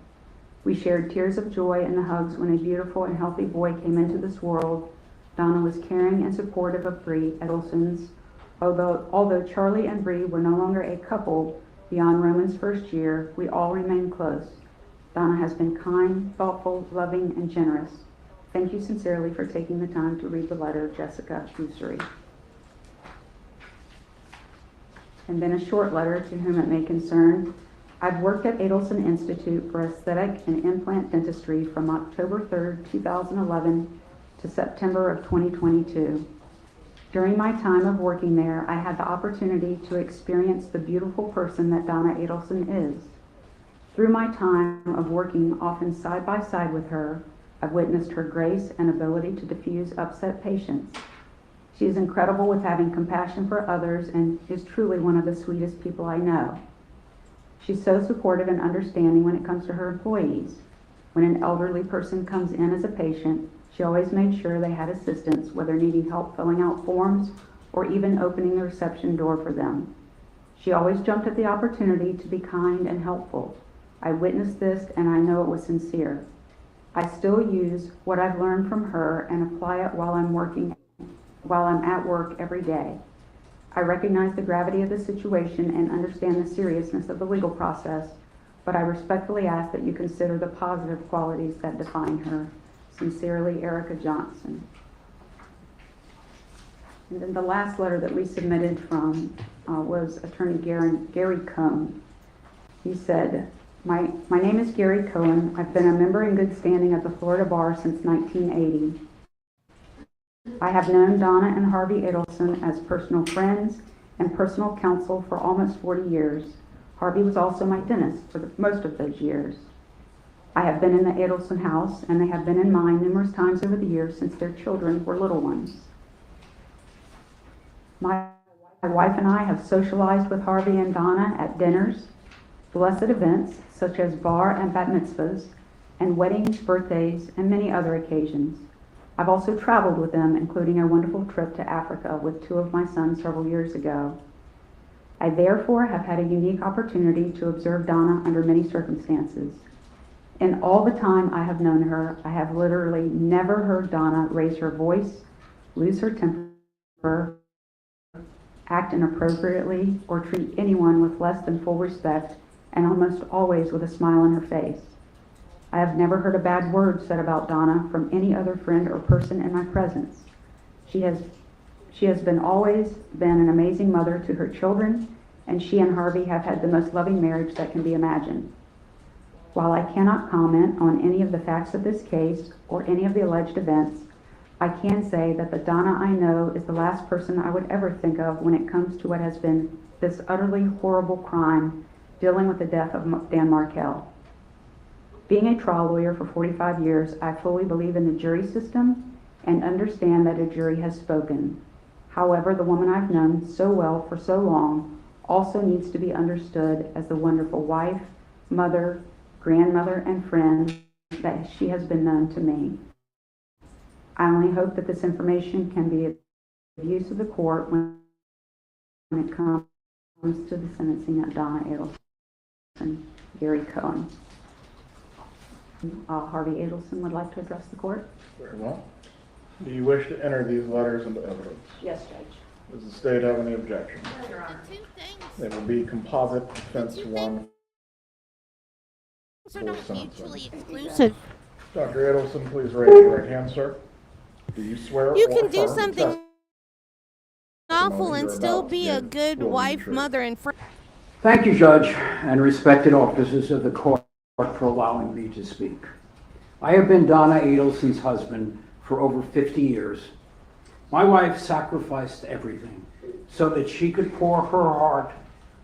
E: We shared tears of joy and the hugs when a beautiful and healthy boy came into this world. Donna was caring and supportive of Bree Adelsons. Although Charlie and Bree were no longer a couple beyond Roman's first year, we all remained close. Donna has been kind, thoughtful, loving, and generous. Thank you sincerely for taking the time to read the letter, Jessica Ussery." And then a short letter to whom it may concern. "I've worked at Adelson Institute for Aesthetic and Implant Dentistry from October 3rd, 2011 to September of 2022. During my time of working there, I had the opportunity to experience the beautiful person that Donna Adelson is. Through my time of working often side by side with her, I've witnessed her grace and ability to diffuse upset patients. She is incredible with having compassion for others and is truly one of the sweetest people I know. She's so supportive and understanding when it comes to her employees. When an elderly person comes in as a patient, she always made sure they had assistance, whether needing help filling out forms or even opening the reception door for them. She always jumped at the opportunity to be kind and helpful. I witnessed this and I know it was sincere. I still use what I've learned from her and apply it while I'm at work every day. I recognize the gravity of the situation and understand the seriousness of the legal process, but I respectfully ask that you consider the positive qualities that define her. Sincerely, Erica Johnson." And then the last letter that we submitted from was Attorney Gary Cohn. He said, My name is Gary Cohen. I've been a member in good standing of the Florida Bar since 1980. I have known Donna and Harvey Adelson as personal friends and personal counsel for almost 40 years. Harvey was also my dentist for most of those years. I have been in the Adelson house, and they have been in mine numerous times over the years since their children were little ones. My wife and I have socialized with Harvey and Donna at dinners, blessed events such as bar and bat mitzvahs, and weddings, birthdays, and many other occasions. I've also traveled with them, including a wonderful trip to Africa with 2 of my sons several years ago. I therefore have had a unique opportunity to observe Donna under many circumstances. In all the time I have known her, I have literally never heard Donna raise her voice, lose her temper, act inappropriately, or treat anyone with less than full respect, and almost always with a smile on her face. I have never heard a bad word said about Donna from any other friend or person in my presence. She has always been an amazing mother to her children, and she and Harvey have had the most loving marriage that can be imagined. While I cannot comment on any of the facts of this case or any of the alleged events, I can say that the Donna I know is the last person I would ever think of when it comes to what has been this utterly horrible crime dealing with the death of Dan Markell. Being a trial lawyer for 45 years, I fully believe in the jury system and understand that a jury has spoken. However, the woman I've known so well for so long also needs to be understood as the wonderful wife, mother, grandmother, and friend that she has been known to me. I only hope that this information can be of use of the court when it comes to the sentencing of Donna Adelson, Gary Cohen. Harvey Adelson would like to address the court.
B: Very well. Do you wish to enter these letters into evidence?
E: Yes, Judge.
B: Does the state have any objections?
E: No, Your Honor.
A: The 2 things.
B: They will be composite defense 1.
A: Things are not
B: Full sentence.
A: mutually exclusive.
B: Dr. Adelson, please raise your right hand, sir. Do you swear
A: You
B: or
A: can do
B: affirm the
A: something awful and
B: you're
A: still
B: about to
A: be a
B: give
A: good
B: will be
A: wife,
B: true?
A: mother, and friend.
L: Thank you, Judge, and respected officers of the court for allowing me to speak. I have been Donna Adelson's husband for over 50 years. My wife sacrificed everything so that she could pour her heart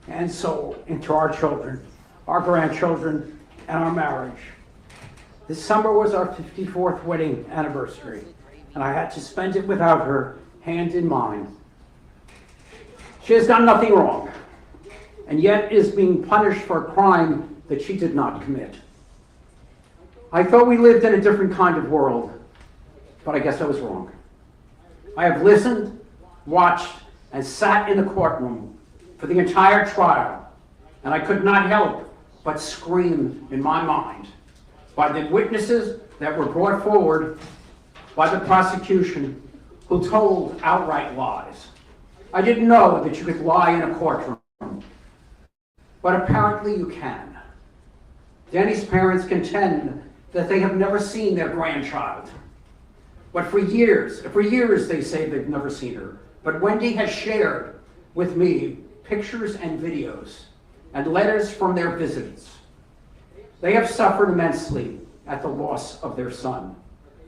L: and soul into our children, our grandchildren, and our marriage. This summer was our 54th wedding anniversary, and I had to spend it without her, hand in mind. She has done nothing wrong, and yet is being punished for a crime that she did not commit. I thought we lived in a different kind of world, but I guess I was wrong. I have listened, watched, and sat in the courtroom for the entire trial, and I could not help but scream in my mind by the witnesses that were brought forward by the prosecution who told outright lies. I didn't know that you could lie in a courtroom, but apparently you can. Danny's parents contend that they have never seen their grandchild. But for years they say they've never seen her. But Wendy has shared with me pictures and videos and letters from their visits. They have suffered immensely at the loss of their son,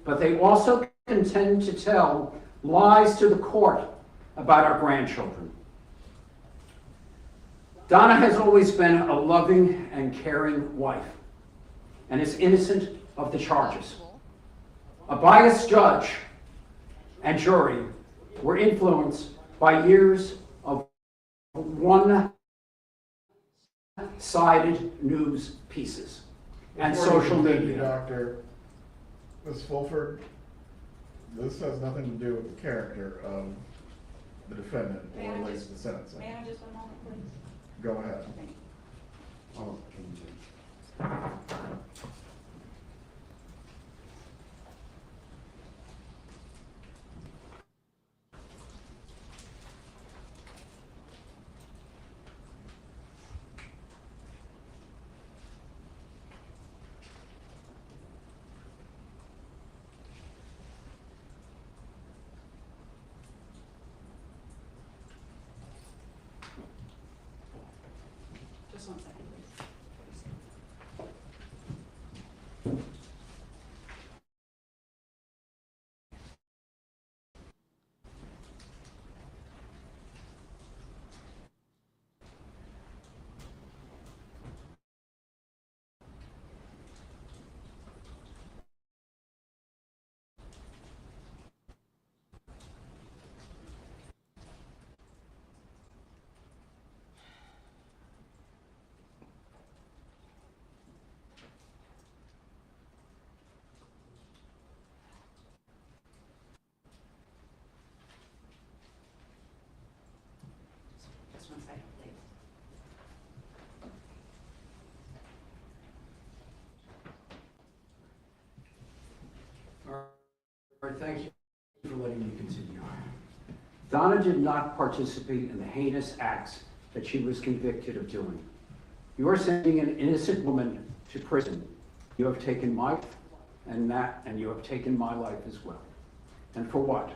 L: but they also intend to tell lies to the court about our grandchildren. Donna has always been a loving and caring wife and is innocent of the charges. A biased judge and jury were influenced by years of one-sided news pieces and
B: Before you
L: social
B: continue,
L: media.
B: Doctor, Ms. Fulford, this has nothing to do with the character of the defendant or relates to sentencing.
E: May I just a moment, please?
B: Go ahead.
E: Just 1 second, please.
L: thank you for letting me continue. Donna did not participate in the heinous acts that she was convicted of doing. You are sending an innocent woman to prison. You have taken my life and you have taken my life as well. And for what?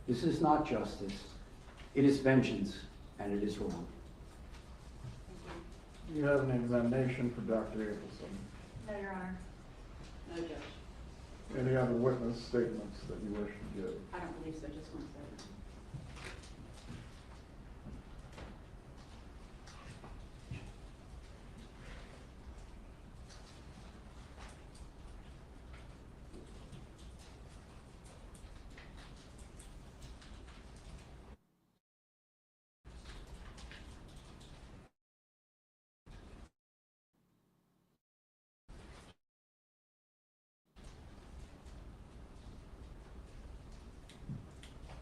L: This is not justice. It is vengeance, and it is wrong.
B: You have an examination for Dr. Adelson.
C: No, Your Honor. No, Judge.
B: Any other witness statements that you wish to give?
C: I don't believe so, just one second.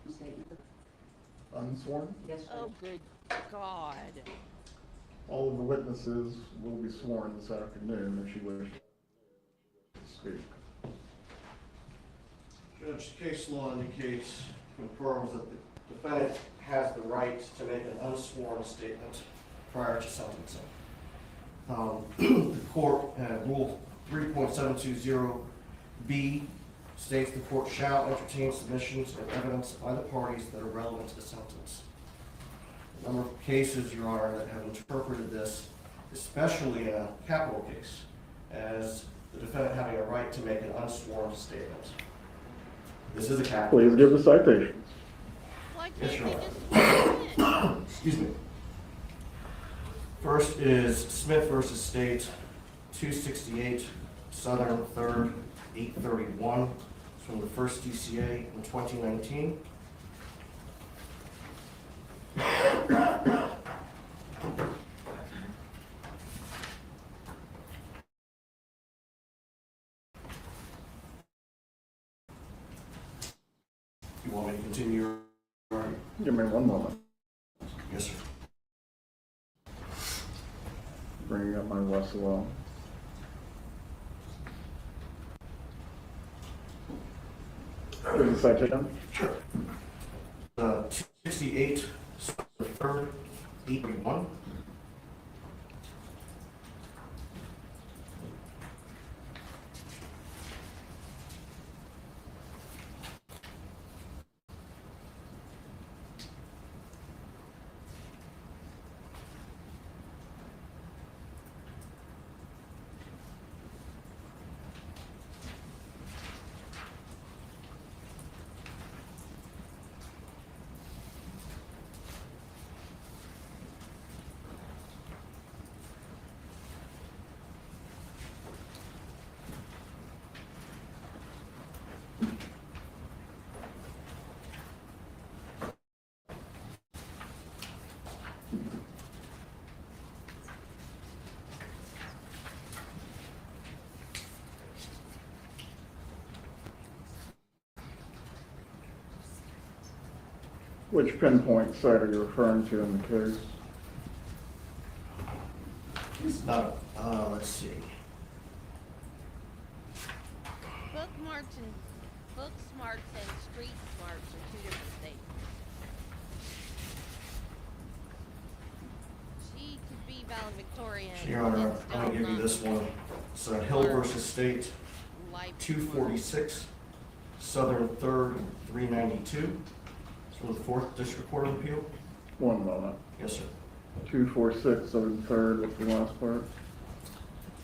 C: Statement.
B: Unsworn?
C: Yes, Judge.
A: Oh, good God.
B: All of the witnesses will be sworn this afternoon if you wish to speak.
D: Judge, case law indicates, confirms that the defendant has the right to make an unsworn statement prior to sentencing. The court, Rule 3.720B states the court shall entertain submissions of evidence by the parties that are relevant to the sentence. A number of cases, Your Honor, that have interpreted this, especially in a capital case, as the defendant having a right to make an unsworn statement. This is a capital.
B: Please give the citations.
A: Why
D: Yes,
A: can't
D: Your
A: they
D: Honor.
A: just do it?
D: Excuse me. First is Smith versus State, 268 Southern 3rd, 831. It's from the first DCA in 2019. You want me to continue? Your Honor?
B: Give me one moment.
D: Yes, sir.
B: Bringing up my Westlaw. Give the citation.
D: Sure. 268 3rd, 831.
B: Which pinpoint site are you referring to in the case?
D: It's not, let's see.
A: Book smarts and street smarts are two different things. She could be valedictorian.
D: Your Honor,
A: and still
D: I'm gonna give you
A: not
D: this one. It's Hill versus State,
A: life
D: 246 Southern 3rd, 392. It's from the 4th District Court of Appeal.
B: One moment.
D: Yes, sir.
B: 246 Southern 3rd, what's the last part?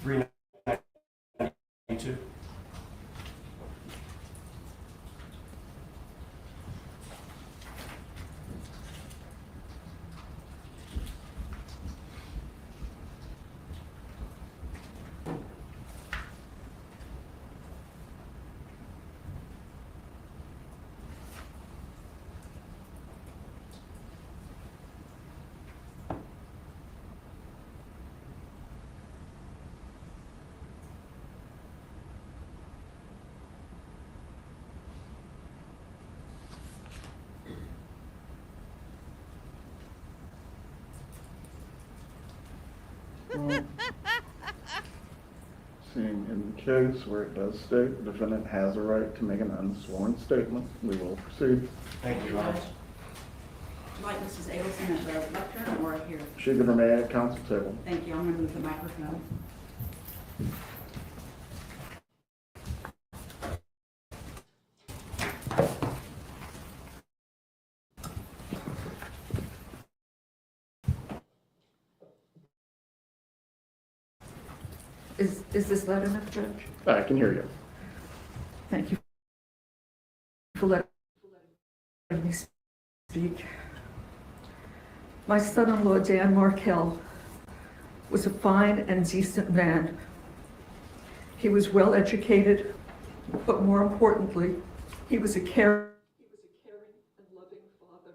D: 392.
B: Seeing in the case where it does state the defendant has a right to make an unsworn statement, we will proceed.
D: Thank you, Your Honor.
E: Would you like Mrs. Adelson at the lectern or here?
B: She can remain at council table.
E: Thank you. I'm going to move the microphone.
M: Is this loud enough, Judge?
B: I can hear you.
M: Thank you for letting me speak. My son-in-law, Dan Markell, was a fine and decent man. He was well educated, but more importantly, he was a caring and loving father.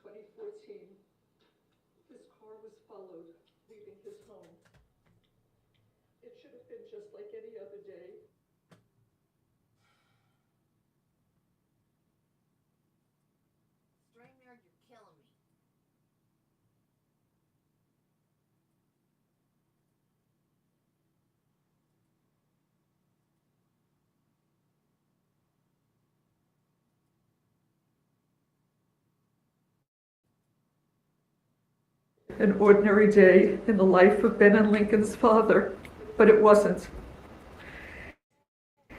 M: 2014, his car was followed, leaving his home. It should have been just like any other day.
A: Stranger, you're killing me.
M: An ordinary day in the life of Ben and Lincoln's father, but it wasn't.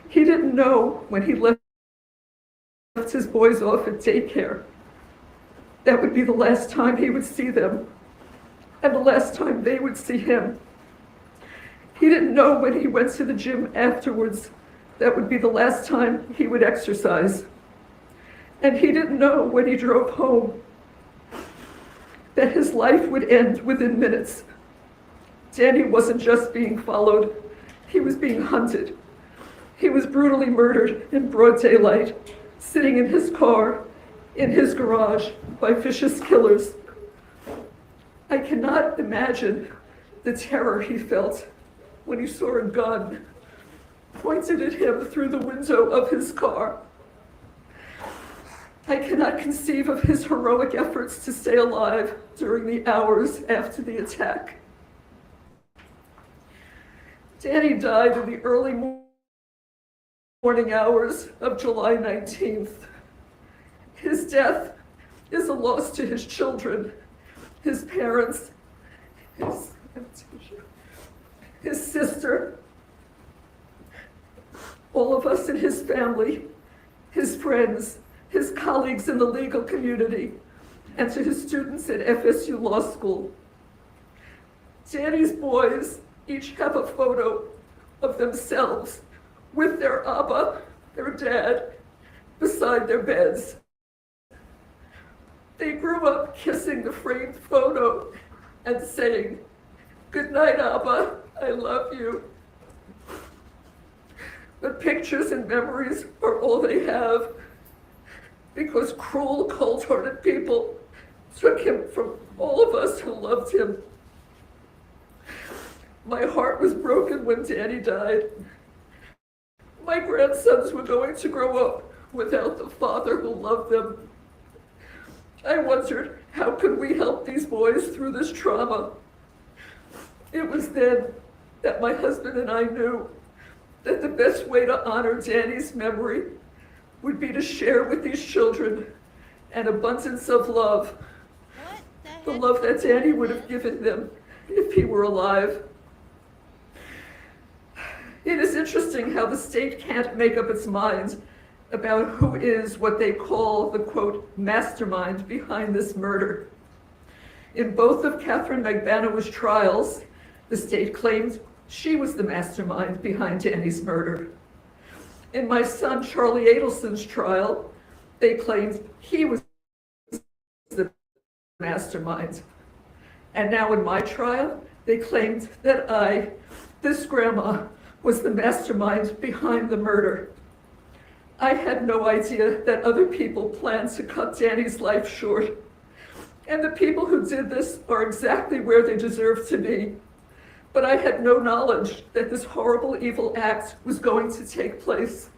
M: He didn't know when he left his boys off at daycare that would be the last time he would see them, and the last time they would see him. He didn't know when he went to the gym afterwards that would be the last time he would exercise. And he didn't know when he drove home that his life would end within minutes. Danny wasn't just being followed, he was being hunted. He was brutally murdered in broad daylight, sitting in his car, in his garage, by vicious killers. I cannot imagine the terror he felt when he saw a gun pointed at him through the window of his car. I cannot conceive of his heroic efforts to stay alive during the hours after the attack. Danny died in the early morning hours of July 19th. His death is a loss to his children, his parents, his sister, all of us in his family, his friends, his colleagues in the legal community, and to his students at FSU Law School. Danny's boys each have a photo of themselves with their Abba, their dad, beside their beds. They grew up kissing the framed photo and saying, "Good night, Abba, I love you." But pictures and memories are all they have, because cruel, cold-hearted people took him from all of us who loved him. My heart was broken when Danny died. My grandsons were going to grow up without the father who loved them. I wondered, how could we help these boys through this trauma? It was then that my husband and I knew that the best way to honor Danny's memory would be to share with these children an abundance of love, the love that Danny would have given them if he were alive. It is interesting how the state can't make up its mind about who is what they call the, quote, mastermind behind this murder. In both of Catherine Magbanaw's trials, the state claimed she was the mastermind behind Danny's murder. In my son Charlie Adelson's trial, they claimed he was the mastermind. And now in my trial, they claimed that I, this grandma, was the mastermind behind the murder. I had no idea that other people planned to cut Danny's life short. And the people who did this are exactly where they deserve to be. But I had no knowledge that this horrible, evil act was going to take place.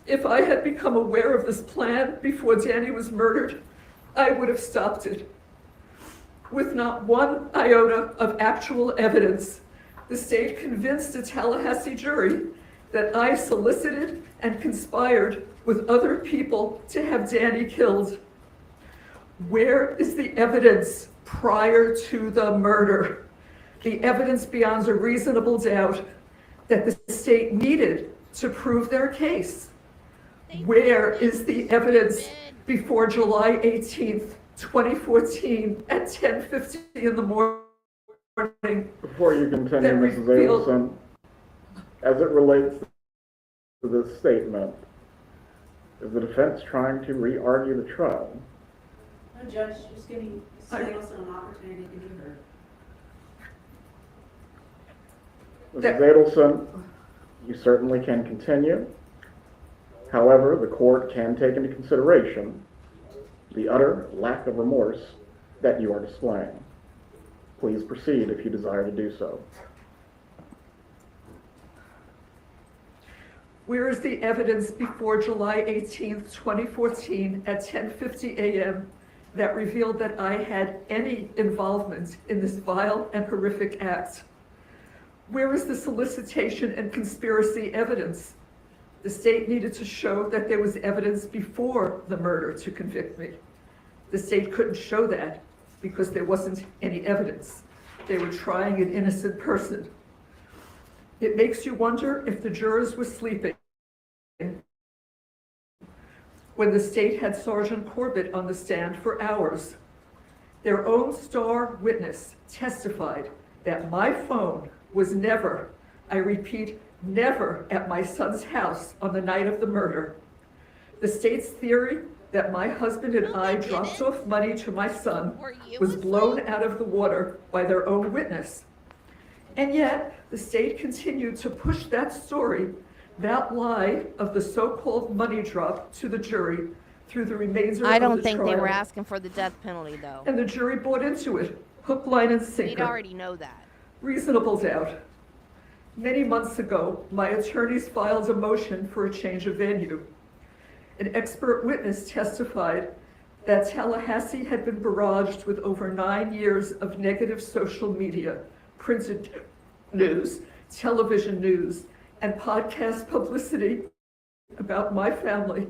M: If I had become aware of this plan before Danny was murdered, I would have stopped it. With not one iota of actual evidence, the state convinced a Tallahassee jury that I solicited and conspired with other people to have Danny killed. Where is the evidence prior to the murder? The evidence beyond a reasonable doubt that the state needed to prove their case. Where is the evidence before July 18th, 2014 at 10:50 in the morning?
B: Before you continue,
M: that
B: Mrs.
M: revealed-
B: Adelson, as it relates to this statement, is the defense trying to re-argue the trial?
E: No, Judge, just giving Mrs. Adelson an opportunity to be heard.
B: Mrs. Adelson, you certainly can continue. However, the court can take into consideration the utter lack of remorse that you are displaying. Please proceed if you desire to do so.
M: Where is the evidence before July 18th, 2014 at 10:50 a.m. that revealed that I had any involvement in this vile and horrific act? Where is the solicitation and conspiracy evidence? The state needed to show that there was evidence before the murder to convict me. The state couldn't show that because there wasn't any evidence. They were trying an innocent person. It makes you wonder if the jurors were sleeping when the state had Sergeant Corbett on the stand for hours. Their own star witness testified that my phone was never, I repeat, never at my son's house on the night of the murder. The state's theory that my husband and I dropped off money to my son was blown out of the water by their own witness. And yet, the state continued to push that story, that lie of the so-called money drop to the jury through the remainder of the trial.
A: I don't think they were asking for the death penalty, though.
M: And the jury bought into it, hook, line, and sinker.
A: We'd already know that.
M: Reasonable doubt. Many months ago, my attorneys filed a motion for a change of venue. An expert witness testified that Tallahassee had been barraged with over 9 years of negative social media, printed news, television news, and podcast publicity about my family.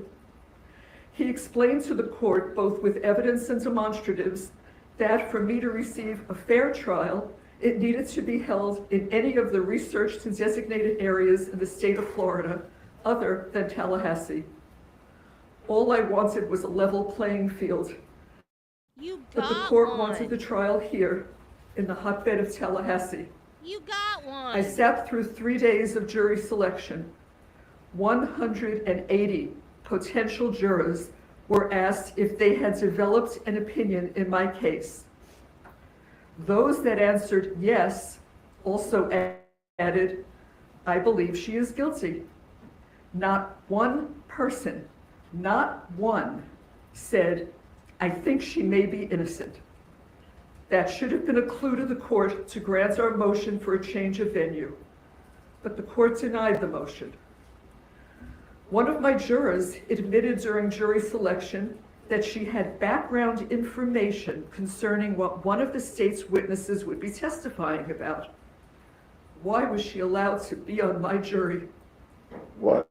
M: He explained to the court, both with evidence and demonstratives, that for me to receive a fair trial, it needed to be held in any of the researched and designated areas in the state of Florida other than Tallahassee. All I wanted was a level playing field. But the court wanted the trial here in the hotbed of Tallahassee.
A: You got one.
M: I sat through 3 days of jury selection. 180 potential jurors were asked if they had developed an opinion in my case. Those that answered yes also added, I believe she is guilty. Not one person, not one, said, I think she may be innocent. That should have been a clue to the court to grant our motion for a change of venue, but the court denied the motion. One of my jurors admitted during jury selection that she had background information concerning what one of the state's witnesses would be testifying about. Why was she allowed to be on my jury?
B: What?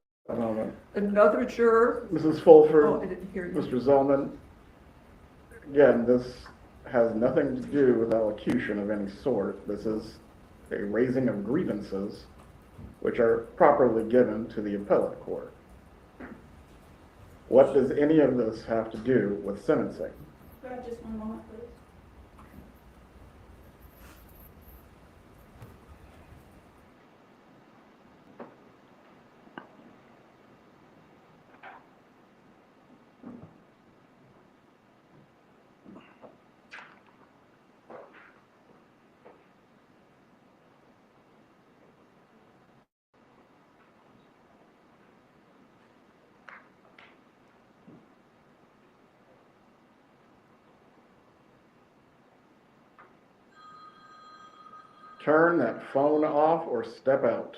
M: Another juror.
B: Mrs. Fulford,
M: Oh, I didn't hear you.
B: Mr. Zellman, again, this has nothing to do with elocution of any sort. This is a raising of grievances which are properly given to the appellate court. What does any of this have to do with sentencing?
E: Go ahead, just one moment, please.
B: Turn that phone off or step out.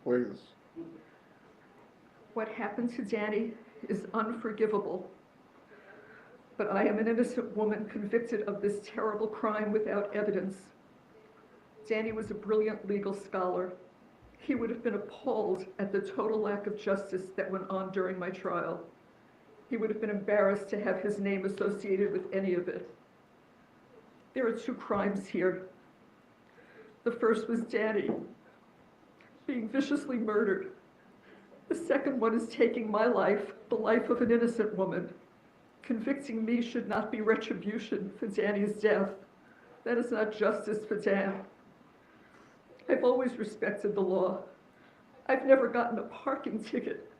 B: Please.
M: What happened to Danny is unforgivable. But I am an innocent woman convicted of this terrible crime without evidence. Danny was a brilliant legal scholar. He would have been appalled at the total lack of justice that went on during my trial. He would have been embarrassed to have his name associated with any of it. There are two crimes here. The first was Danny being viciously murdered. The second one is taking my life, the life of an innocent woman. Convicting me should not be retribution for Danny's death. That is not justice for Dan. I've always respected the law. I've never gotten a parking ticket,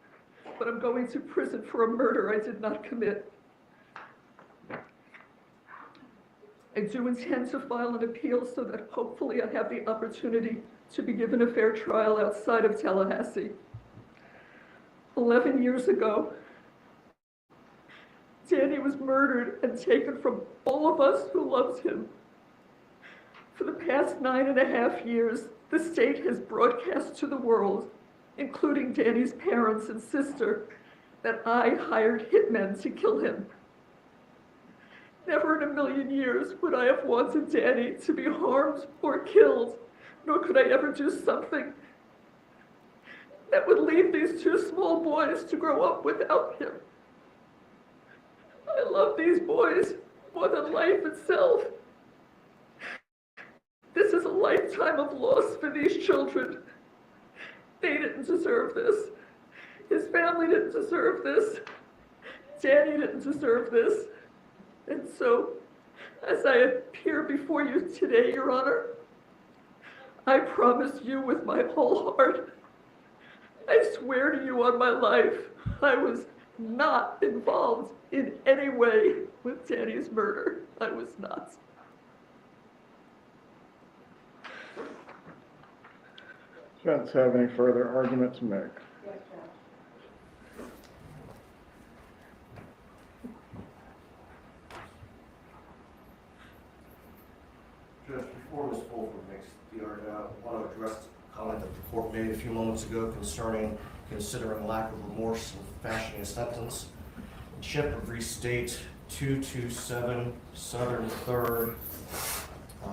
M: but I'm going to prison for a murder I did not commit. I do intend to file an appeal so that hopefully I have the opportunity to be given a fair trial outside of Tallahassee. 11 years ago, Danny was murdered and taken from all of us who loved him. For the past 9.5 years, the state has broadcast to the world, including Danny's parents and sister, that I hired hitmen to kill him. Never in a million years would I have wanted Danny to be harmed or killed, nor could I ever do something that would leave these two small boys to grow up without him. I love these boys more than life itself. This is a lifetime of loss for these children. They didn't deserve this. His family didn't deserve this. Danny didn't deserve this. And so, as I appear before you today, Your Honor, I promise you with my whole heart, I swear to you on my life, I was not involved in any way with Danny's murder. I was not.
B: Defense have any further argument to make?
F: Yes, Judge.
D: Judge, before Ms. Fulford makes the argument, I want to address the comment that the court made a few moments ago concerning considering lack of remorse in fashioning a sentence. In Shepherd v. State 227 Southern 3rd,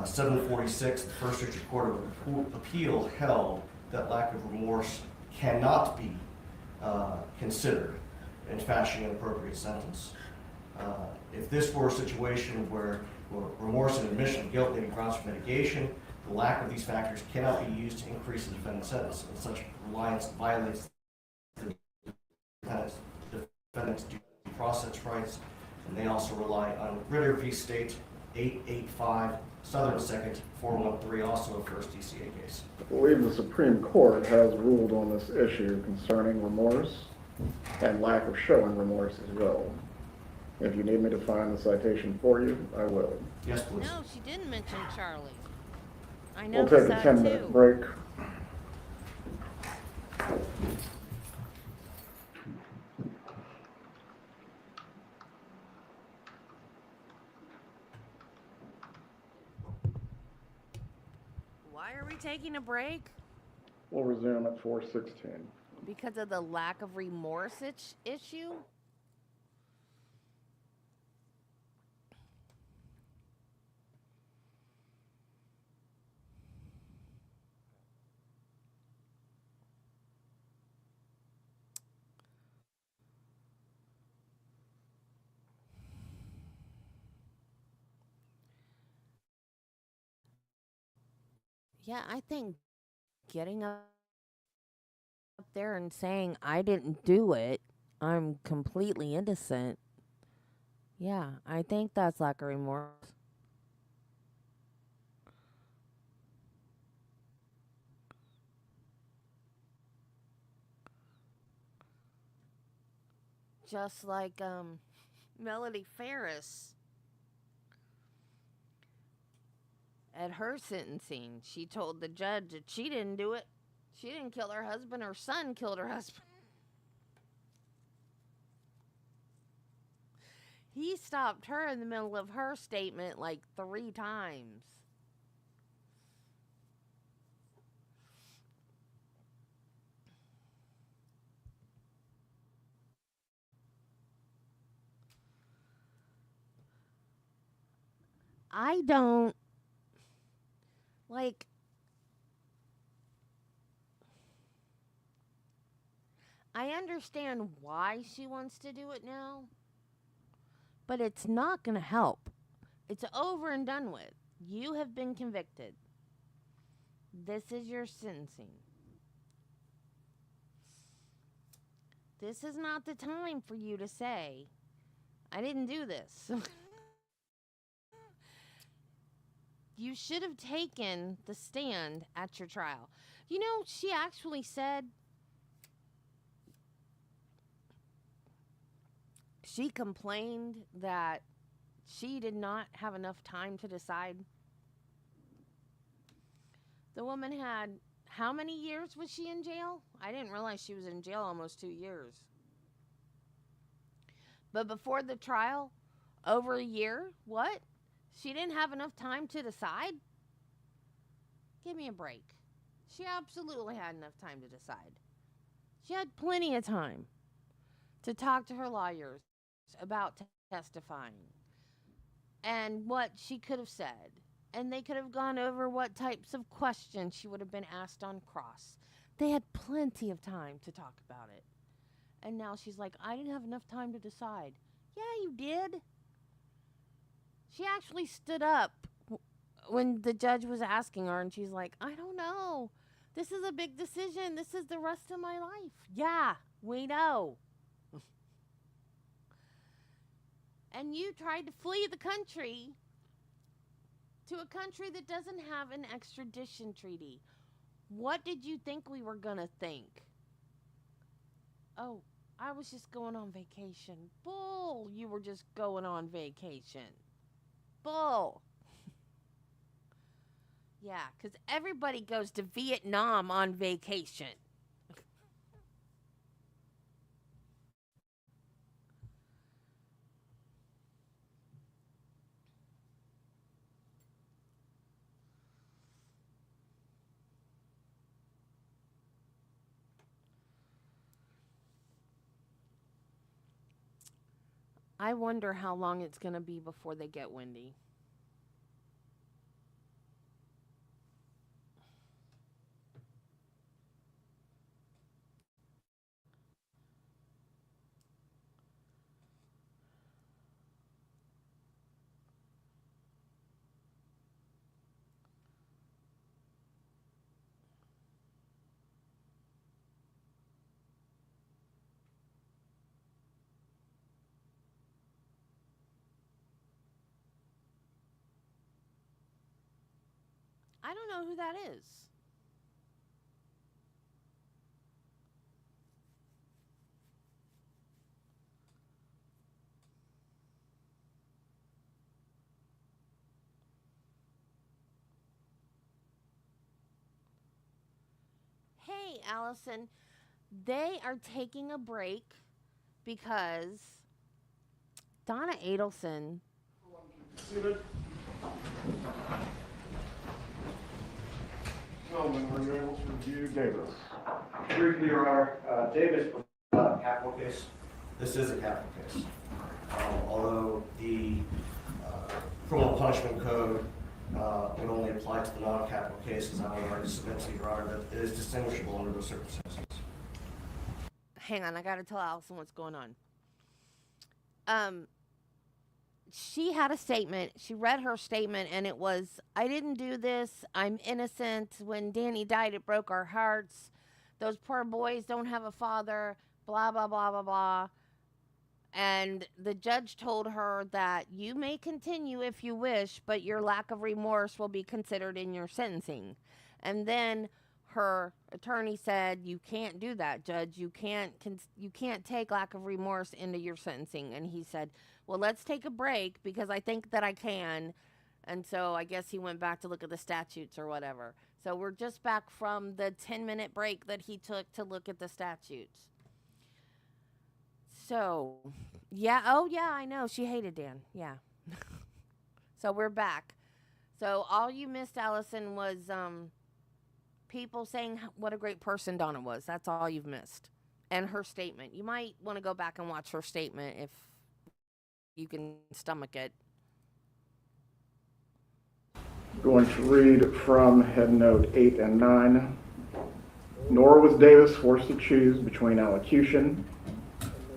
D: 746, the First District Court of Appeal held that lack of remorse cannot be considered in fashioning an appropriate sentence. If this were a situation where remorse and admission of guilt may be grounds for mitigation, the lack of these factors cannot be used to increase the defendant's sentence, and such reliance violates the defendant's due process rights. And they also rely on Ritter v. State 885 Southern 2nd 413, also a first DCA case.
B: I believe the Supreme Court has ruled on this issue concerning remorse and lack of showing remorse as well. If you need me to find the citation for you, I will.
D: Yes, please.
A: No, she didn't mention Charlie. I know
B: We'll take a
A: that
B: 10-minute
A: too.
B: break.
A: Why are we taking a break?
B: We'll resume at 4:16.
A: Because of the lack of remorse issue? Yeah, I think getting up there and saying, I didn't do it, I'm completely innocent. Yeah, I think that's lack of remorse. Just like Melody Ferris at her sentencing, she told the judge that she didn't do it. She didn't kill her husband. Her son killed her husband. He stopped her in the middle of her statement like 3 times. I don't like. I understand why she wants to do it now, but it's not going to help. It's over and done with. You have been convicted. This is your sentencing. This is not the time for you to say, I didn't do this. You should have taken the stand at your trial. You know, she actually said she complained that she did not have enough time to decide. The woman had, how many years was she in jail? I didn't realize she was in jail almost 2 years. But before the trial, over a year, what? She didn't have enough time to decide? Give me a break. She absolutely had enough time to decide. She had plenty of time to talk to her lawyers about testifying and what she could have said. And they could have gone over what types of questions she would have been asked on cross. They had plenty of time to talk about it. And now she's like, I didn't have enough time to decide. Yeah, you did. She actually stood up when the judge was asking her, and she's like, I don't know. This is a big decision. This is the rest of my life. Yeah, we know. And you tried to flee the country to a country that doesn't have an extradition treaty. What did you think we were going to think? Oh, I was just going on vacation. Bull, you were just going on vacation. Bull. Yeah, because everybody goes to Vietnam on vacation. I wonder how long it's going to be before they get Wendy. I don't know who that is. Hey, Allison, they are taking a break because Donna Adelson
B: Gentlemen, are you able to review Davis?
D: Briefly, Your Honor, Davis was not a capital case. This is a capital case. Although the criminal punishment code would only apply to the non-capital cases, I would already submit to Your Honor that it is distinguishable under those circumstances.
A: Hang on, I gotta tell Allison what's going on. She had a statement. She read her statement, and it was, I didn't do this. I'm innocent. When Danny died, it broke our hearts. Those poor boys don't have a father, blah, blah, blah, blah, blah. And the judge told her that you may continue if you wish, but your lack of remorse will be considered in your sentencing. And then her attorney said, you can't do that, Judge. You can't take lack of remorse into your sentencing. And he said, well, let's take a break because I think that I can. And so I guess he went back to look at the statutes or whatever. So we're just back from the 10-minute break that he took to look at the statutes. So, yeah, oh yeah, I know. She hated Dan. Yeah. So we're back. So all you missed, Allison, was people saying what a great person Donna was. That's all you've missed. And her statement. You might want to go back and watch her statement if you can stomach it.
B: Going to read from Head Note 8 and 9. Nor was Davis forced to choose between allocution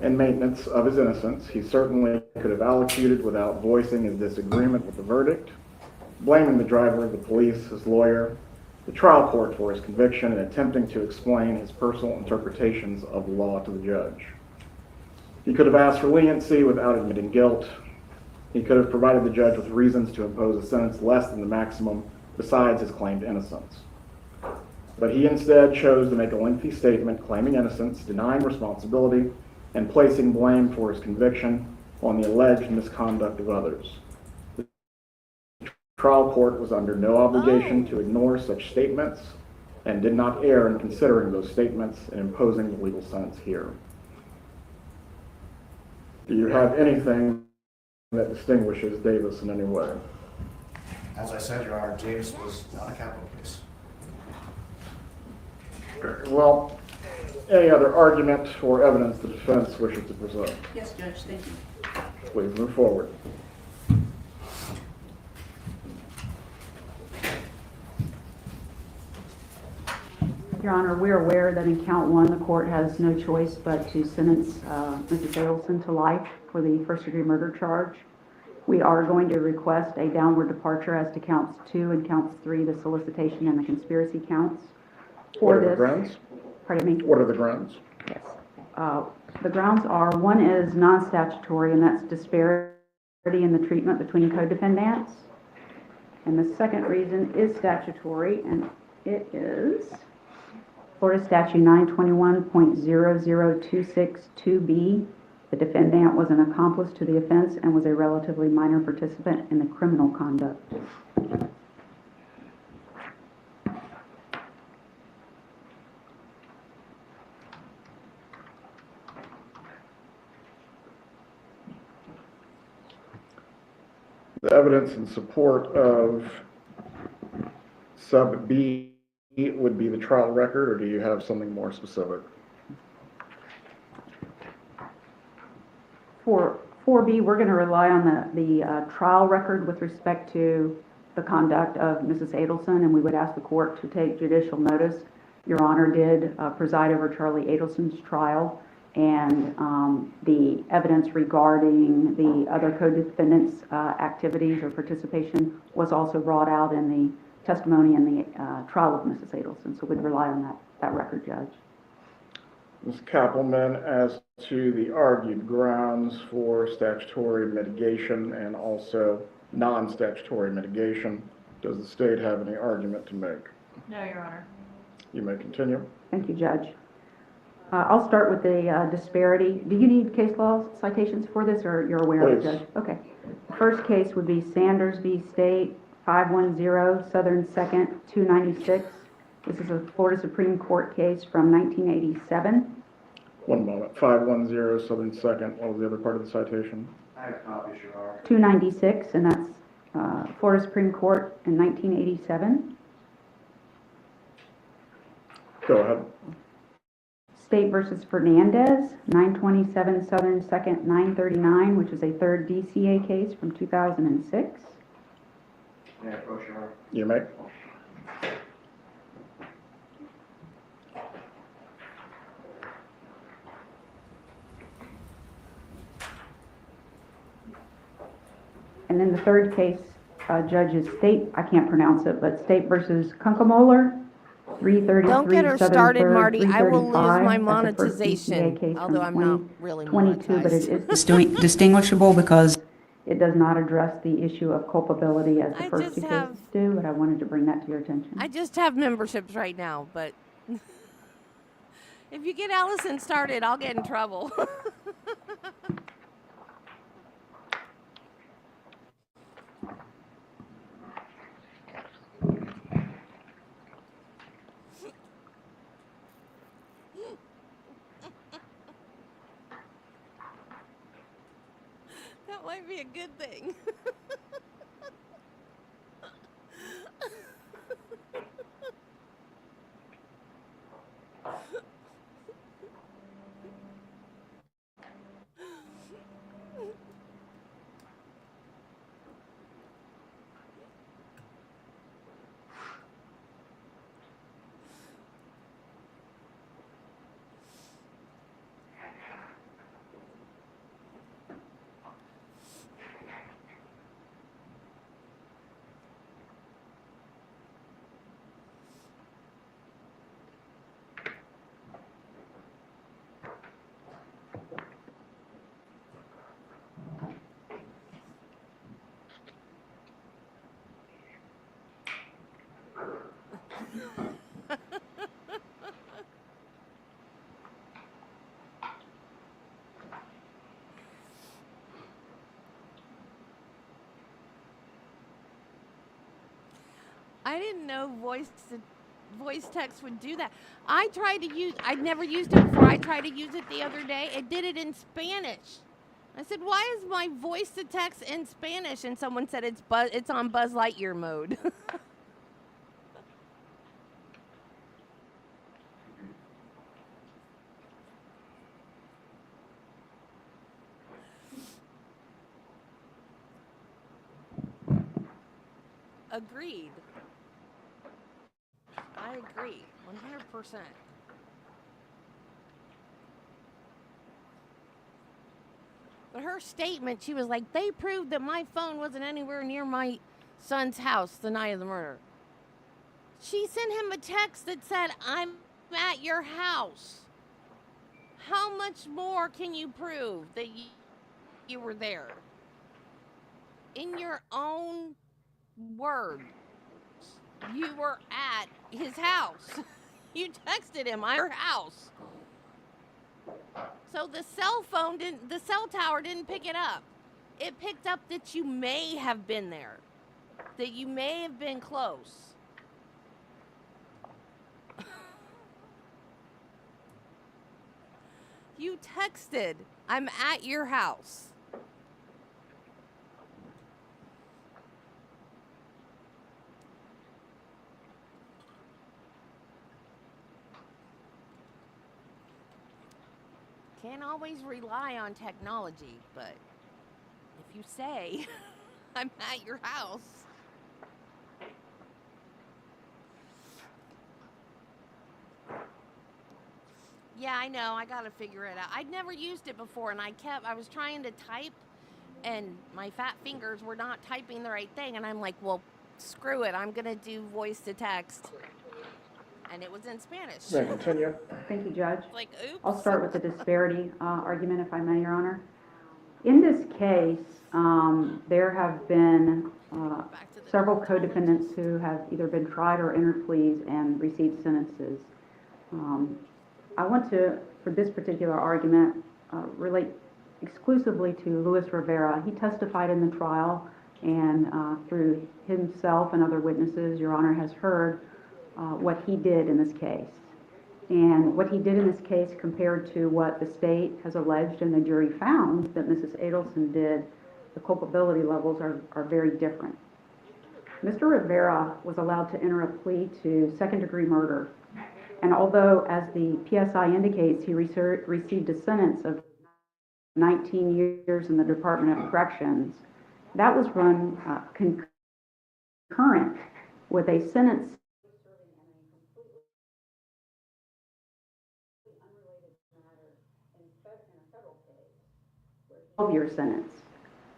B: and maintenance of his innocence. He certainly could have allocuted without voicing his disagreement with the verdict, blaming the driver, the police, his lawyer, the trial court for his conviction, and attempting to explain his personal interpretations of the law to the judge. He could have asked for leniency without admitting guilt. He could have provided the judge with reasons to impose a sentence less than the maximum besides his claimed innocence. But he instead chose to make a lengthy statement claiming innocence, denying responsibility, and placing blame for his conviction on the alleged misconduct of others. The trial court was under no obligation to ignore such statements and did not err in considering those statements and imposing the legal sentence here. Do you have anything that distinguishes Davis in any way?
D: As I said, Your Honor, Davis was not a capital case.
B: Very well. Any other argument or evidence the defense wishes to present?
E: Yes, Judge, thank you.
B: Please move forward.
E: Your Honor, we're aware that in count one, the court has no choice but to sentence Mrs. Adelson to life for the first-degree murder charge. We are going to request a downward departure as to counts 2 and counts 3, the solicitation and the conspiracy counts.
B: What are the grounds?
E: Pardon me?
B: What are the grounds?
E: Yes. The grounds are, one is non-statutory, and that's disparity in the treatment between co-defendants. And the second reason is statutory, and it is Florida Statute 921.00262B. The defendant was an accomplice to the offense and was a relatively minor participant in the criminal conduct.
B: The evidence in support of sub B would be the trial record, or do you have something more specific?
E: For 4B, we're going to rely on the trial record with respect to the conduct of Mrs. Adelson, and we would ask the court to take judicial notice. Your Honor did preside over Charlie Adelson's trial, and the evidence regarding the other co-defendants' activities or participation was also brought out in the testimony in the trial of Mrs. Adelson, so we'd rely on that record, Judge.
B: Ms. Kappelman, as to the argued grounds for statutory mitigation and also non-statutory mitigation, does the state have any argument to make?
F: No, Your Honor.
B: You may continue.
E: Thank you, Judge. I'll start with the disparity. Do you need case law citations for this, or you're aware of it, Judge? Okay. The first case would be Sanders v. State, 510 Southern 2nd, 296. This is a Florida Supreme Court case from 1987.
B: One moment. 510 Southern 2nd. What was the other part of the citation?
D: I have copies, Your Honor.
E: 296, and that's Florida Supreme Court in 1987.
B: Go ahead.
E: State versus Fernandez, 927 Southern 2nd 939, which is a third DCA case from 2006.
D: May I approach, Your Honor?
B: You may.
E: And then the third case, Judge, is State, I can't pronounce it, but State versus Kunkemoller, 333
A: Don't get her
E: Southern
A: started,
E: 3rd,
A: Marty. I will lose
E: 335.
A: my
E: That's the first DCA
A: monetization,
E: case
A: although
E: from
A: I'm not really
E: 2022, but it
A: monetized.
E: is distinguishable because it does not address the issue of culpability as the
A: I
E: first
A: just
E: two
A: have-
E: cases do, but I wanted to bring that to your attention.
A: I just have memberships right now, but if you get Allison started, I'll get in trouble. That might be a good thing. I didn't know voice text would do that. I'd never used it before. I tried to use it the other day. It did it in Spanish. I said, why is my voice to text in Spanish? And someone said it's on Buzz Lightyear mode. Agreed. I agree, 100%. But her statement, she was like, they proved that my phone wasn't anywhere near my son's house the night of the murder. She sent him a text that said, I'm at your house. How much more can you prove that you were there? In your own words, you were at his house. You texted him, I'm at your house. So the cell tower didn't pick it up. It picked up that you may have been there, that you may have been close. You texted, I'm at your house. Can't always rely on technology, but if you say, I'm at your house. Yeah, I know, I gotta figure it out. I'd never used it before, and I was trying to type, and my fat fingers were not typing the right thing, and I'm like, well, screw it, I'm gonna do voice to text. And it was in Spanish.
B: May I continue?
E: Thank you, Judge.
A: Like, oops.
E: I'll start with the disparity argument, if I may, Your Honor. In this case, there have been several co-defendants who have either been tried or entered pleas and received sentences. I want to, for this particular argument, relate exclusively to Luis Rivera. He testified in the trial, and through himself and other witnesses, Your Honor has heard what he did in this case. And what he did in this case compared to what the state has alleged and the jury found that Mrs. Adelson did, the culpability levels are very different. Mr. Rivera was allowed to enter a plea to second-degree murder. And although, as the PSI indicates, he received a sentence of 19 years in the Department of Corrections, that was run concurrent with a sentence 12-year sentence.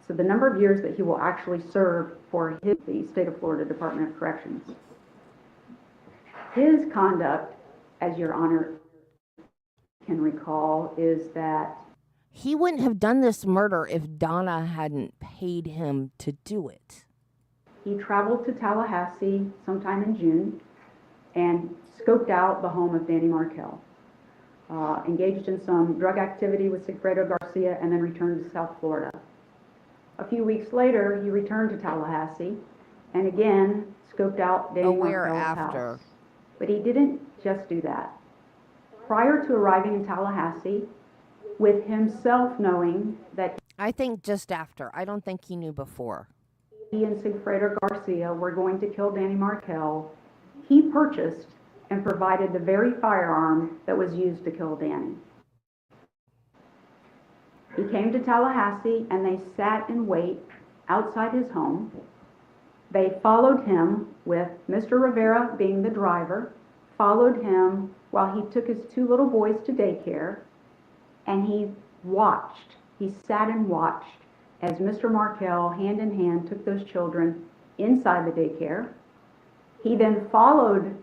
E: So the number of years that he will actually serve for the State of Florida Department of Corrections. His conduct, as Your Honor can recall, is that
A: he wouldn't have done this murder if Donna hadn't paid him to do it.
E: He traveled to Tallahassee sometime in June and scoped out the home of Danny Markell, engaged in some drug activity with Sigfredo Garcia, and then returned to South Florida. A few weeks later, he returned to Tallahassee and again scoped out Danny Markell's house. But he didn't just do that. Prior to arriving in Tallahassee, with himself knowing that
A: I think just after. I don't think he knew before.
E: He and Sigfredo Garcia were going to kill Danny Markell, he purchased and provided the very firearm that was used to kill Danny. He came to Tallahassee and they sat in wait outside his home. They followed him with Mr. Rivera being the driver, followed him while he took his 2 little boys to daycare, and he sat and watched as Mr. Markell, hand in hand, took those children inside the daycare. He then followed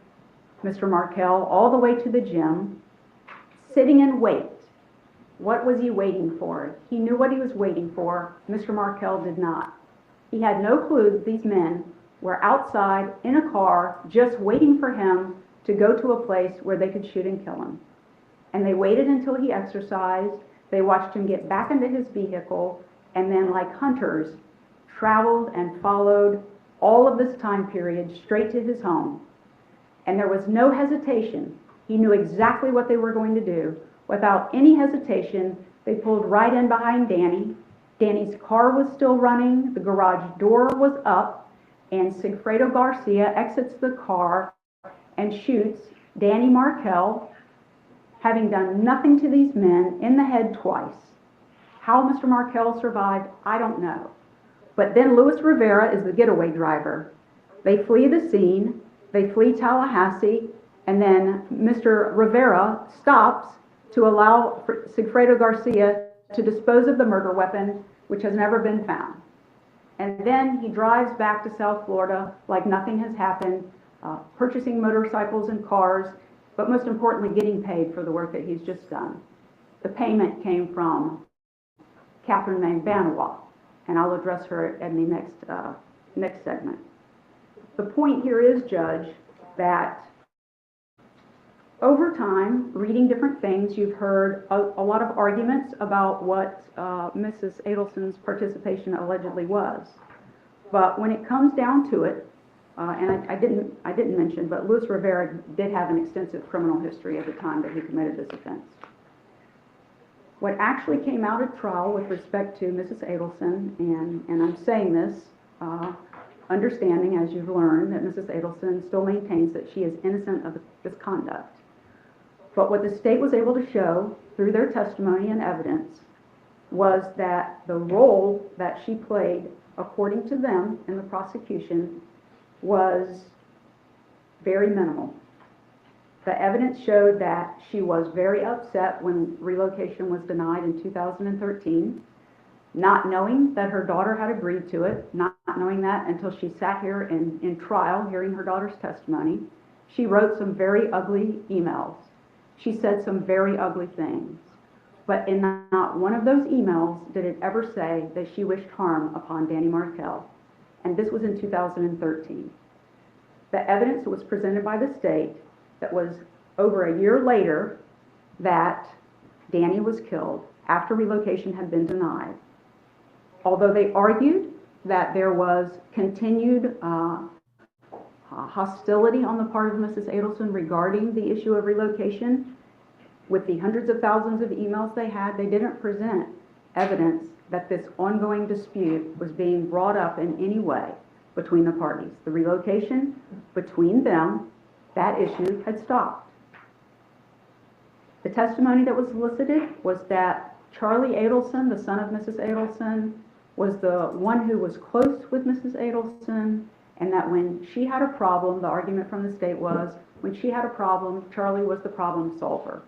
E: Mr. Markell all the way to the gym, sitting in wait. What was he waiting for? He knew what he was waiting for. Mr. Markell did not. He had no clue that these men were outside in a car just waiting for him to go to a place where they could shoot and kill him. And they waited until he exercised. They watched him get back into his vehicle, and then, like hunters, traveled and followed all of this time period straight to his home. And there was no hesitation. He knew exactly what they were going to do. Without any hesitation, they pulled right in behind Danny. Danny's car was still running, the garage door was up, and Sigfredo Garcia exits the car and shoots Danny Markell, having done nothing to these men, in the head twice. How Mr. Markell survived, I don't know. But then Luis Rivera is the getaway driver. They flee the scene, they flee Tallahassee, and then Mr. Rivera stops to allow Sigfredo Garcia to dispose of the murder weapon, which has never been found. And then he drives back to South Florida like nothing has happened, purchasing motorcycles and cars, but most importantly, getting paid for the work that he's just done. The payment came from Catherine Mangbanawat, and I'll address her in the next segment. The point here is, Judge, that over time, reading different things, you've heard a lot of arguments about what Mrs. Adelson's participation allegedly was. But when it comes down to it, and I didn't mention, but Luis Rivera did have an extensive criminal history at the time that he committed this offense. What actually came out at trial with respect to Mrs. Adelson, and I'm saying this, understanding, as you've learned, that Mrs. Adelson still maintains that she is innocent of this conduct. But what the state was able to show through their testimony and evidence was that the role that she played, according to them in the prosecution, was very minimal. The evidence showed that she was very upset when relocation was denied in 2013, not knowing that her daughter had agreed to it, not knowing that until she sat here in trial hearing her daughter's testimony. She wrote some very ugly emails. She said some very ugly things. But in not one of those emails did it ever say that she wished harm upon Danny Markell. And this was in 2013. The evidence was presented by the state that was over a year later that Danny was killed after relocation had been denied. Although they argued that there was continued hostility on the part of Mrs. Adelson regarding the issue of relocation, with the hundreds of thousands of emails they had, they didn't present evidence that this ongoing dispute was being brought up in any way between the parties. The relocation between them, that issue had stopped. The testimony that was elicited was that Charlie Adelson, the son of Mrs. Adelson, was the one who was close with Mrs. Adelson, and that when she had a problem, the argument from the state was, when she had a problem, Charlie was the problem solver.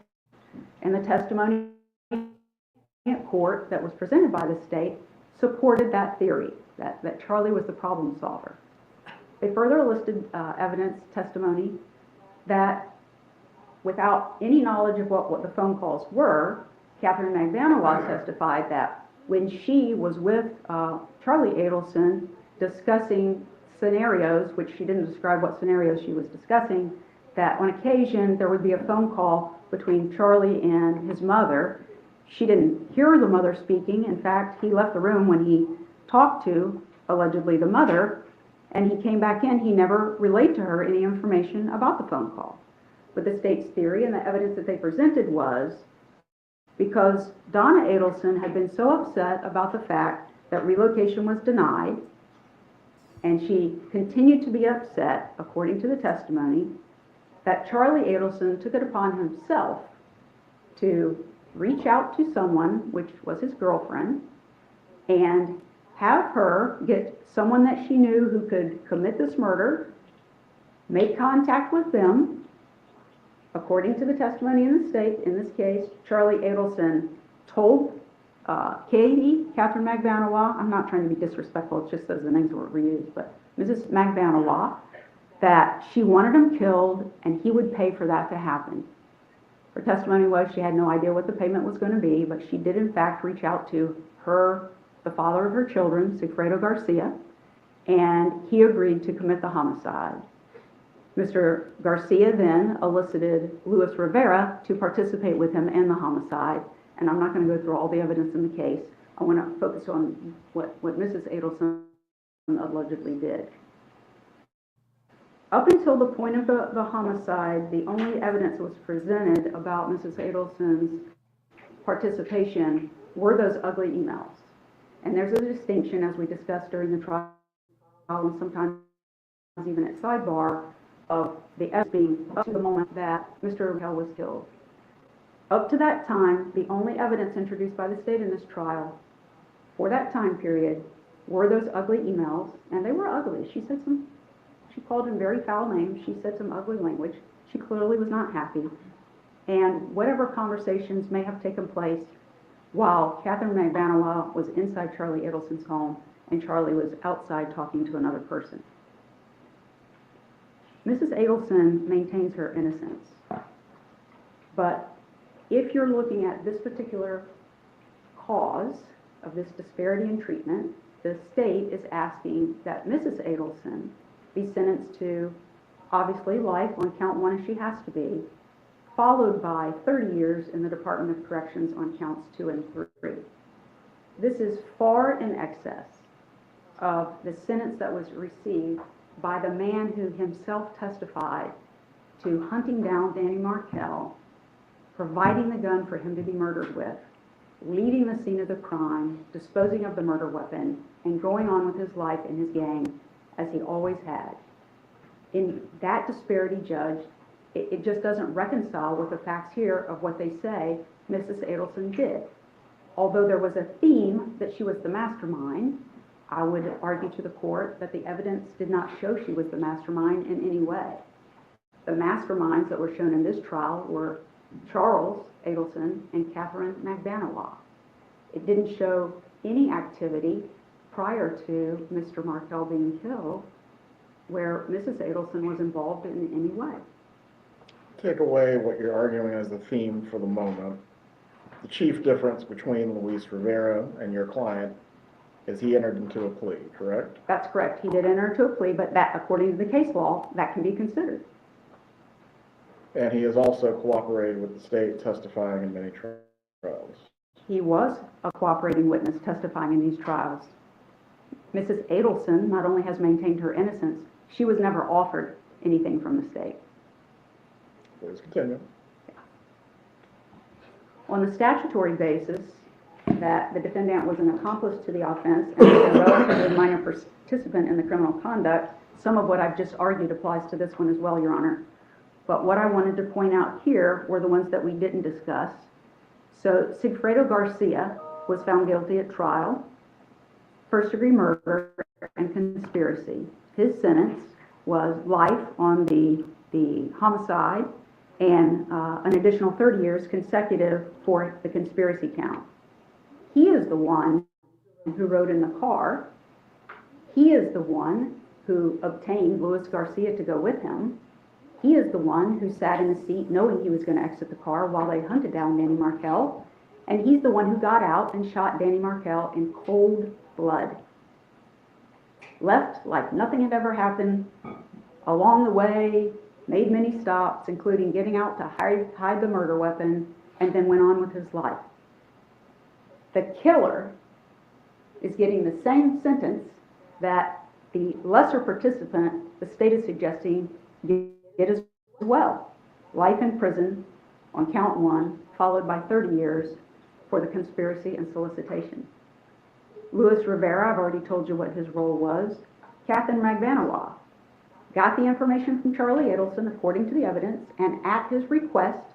E: And the testimony in court that was presented by the state supported that theory, that Charlie was the problem solver. They further elicited evidence, testimony, that without any knowledge of what the phone calls were, Catherine Magbanawala testified that when she was with Charlie Adelson discussing scenarios, which she didn't describe what scenarios she was discussing, that on occasion there would be a phone call between Charlie and his mother. She didn't hear the mother speaking. In fact, he left the room when he talked to, allegedly, the mother, and he came back in. He never relayed to her any information about the phone call. But the state's theory and the evidence that they presented was because Donna Adelson had been so upset about the fact that relocation was denied, and she continued to be upset, according to the testimony, that Charlie Adelson took it upon himself to reach out to someone, which was his girlfriend, and have her get someone that she knew who could commit this murder, make contact with them. According to the testimony in the state, in this case, Charlie Adelson told Katie, Catherine Magbanawala, I'm not trying to be disrespectful, it's just those the names were reused, but Mrs. Magbanawala, that she wanted him killed and he would pay for that to happen. Her testimony was she had no idea what the payment was going to be, but she did in fact reach out to the father of her children, Sigfredo Garcia, and he agreed to commit the homicide. Mr. Garcia then elicited Luis Rivera to participate with him in the homicide, and I'm not going to go through all the evidence in the case. I want to focus on what Mrs. Adelson allegedly did. Up until the point of the homicide, the only evidence that was presented about Mrs. Adelson's participation were those ugly emails. And there's a distinction, as we discussed during the trial, and sometimes even at sidebar, of the evidence being up to the moment that Mr. Raquel was killed. Up to that time, the only evidence introduced by the state in this trial for that time period were those ugly emails, and they were ugly. She called him very foul names. She said some ugly language. She clearly was not happy. And whatever conversations may have taken place while Catherine Magbanawala was inside Charlie Adelson's home and Charlie was outside talking to another person. Mrs. Adelson maintains her innocence. But if you're looking at this particular cause of this disparity in treatment, the state is asking that Mrs. Adelson be sentenced to, obviously, life on count 1 as she has to be, followed by 30 years in the Department of Corrections on counts 2 and 3. This is far in excess of the sentence that was received by the man who himself testified to hunting down Danny Markell, providing the gun for him to be murdered with, leaving the scene of the crime, disposing of the murder weapon, and going on with his life and his gang as he always had. In that disparity, Judge, it just doesn't reconcile with the facts here of what they say Mrs. Adelson did. Although there was a theme that she was the mastermind, I would argue to the court that the evidence did not show she was the mastermind in any way. The masterminds that were shown in this trial were Charles Adelson and Catherine Magbanawala. It didn't show any activity prior to Mr. Markell being killed where Mrs. Adelson was involved in any way.
B: Take away what you're arguing as the theme for the moment. The chief difference between Luis Rivera and your client is he entered into a plea, correct?
E: That's correct. He did enter into a plea, but that, according to the case law, that can be considered.
B: And he has also cooperated with the state testifying in many trials.
E: He was a cooperating witness testifying in these trials. Mrs. Adelson not only has maintained her innocence, she was never offered anything from the state.
B: Please continue.
E: On the statutory basis, that the defendant was an accomplice to the offense and a relatively minor participant in the criminal conduct, some of what I've just argued applies to this one as well, Your Honor. But what I wanted to point out here were the ones that we didn't discuss. So Sigfredo Garcia was found guilty at trial, first-degree murder and conspiracy. His sentence was life on the homicide and an additional 30 years consecutive for the conspiracy count. He is the one who rode in the car. He is the one who obtained Luis Garcia to go with him. He is the one who sat in the seat knowing he was going to exit the car while they hunted down Danny Markel. And he's the one who got out and shot Danny Markel in cold blood. Left like nothing had ever happened. Along the way, made many stops, including getting out to hide the murder weapon, and then went on with his life. The killer is getting the same sentence that the lesser participant, the state is suggesting, get as well. Life in prison on count 1, followed by 30 years for the conspiracy and solicitation. Luis Rivera, I've already told you what his role was. Catherine Magbanawah got the information from Charlie Adelson according to the evidence, and at his request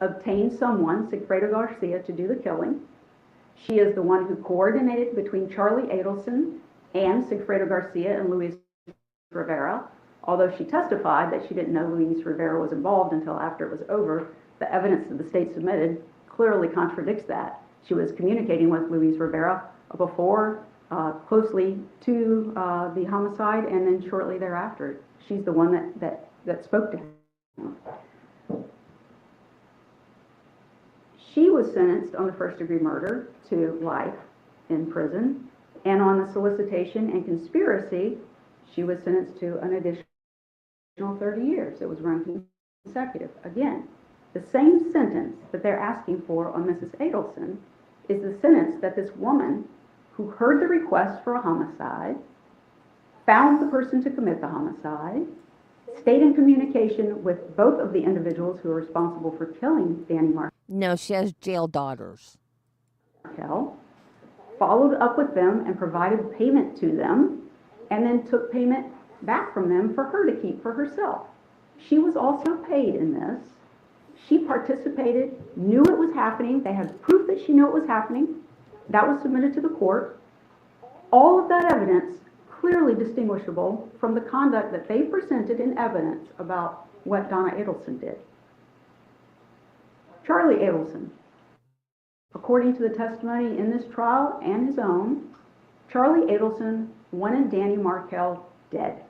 E: obtained someone, Sigfredo Garcia, to do the killing. She is the one who coordinated between Charlie Adelson and Sigfredo Garcia and Luis Rivera. Although she testified that she didn't know Luis Rivera was involved until after it was over, the evidence that the state submitted clearly contradicts that. She was communicating with Luis Rivera before, closely to the homicide, and then shortly thereafter. She's the one that spoke to him. She was sentenced on the first-degree murder to life in prison, and on the solicitation and conspiracy, she was sentenced to an additional 30 years. It was run consecutive. Again, the same sentence that they're asking for on Mrs. Adelson is the sentence that this woman who heard the request for a homicide, found the person to commit the homicide, stayed in communication with both of the individuals who are responsible for killing Danny Markel.
A: No, she has jail daughters.
E: Followed up with them and provided payment to them, and then took payment back from them for her to keep for herself. She was also paid in this. She participated, knew it was happening. They had proof that she knew it was happening. That was submitted to the court. All of that evidence clearly distinguishable from the conduct that they presented in evidence about what Donna Adelson did. Charlie Adelson, according to the testimony in this trial and his own, Charlie Adelson wanted Danny Markel dead.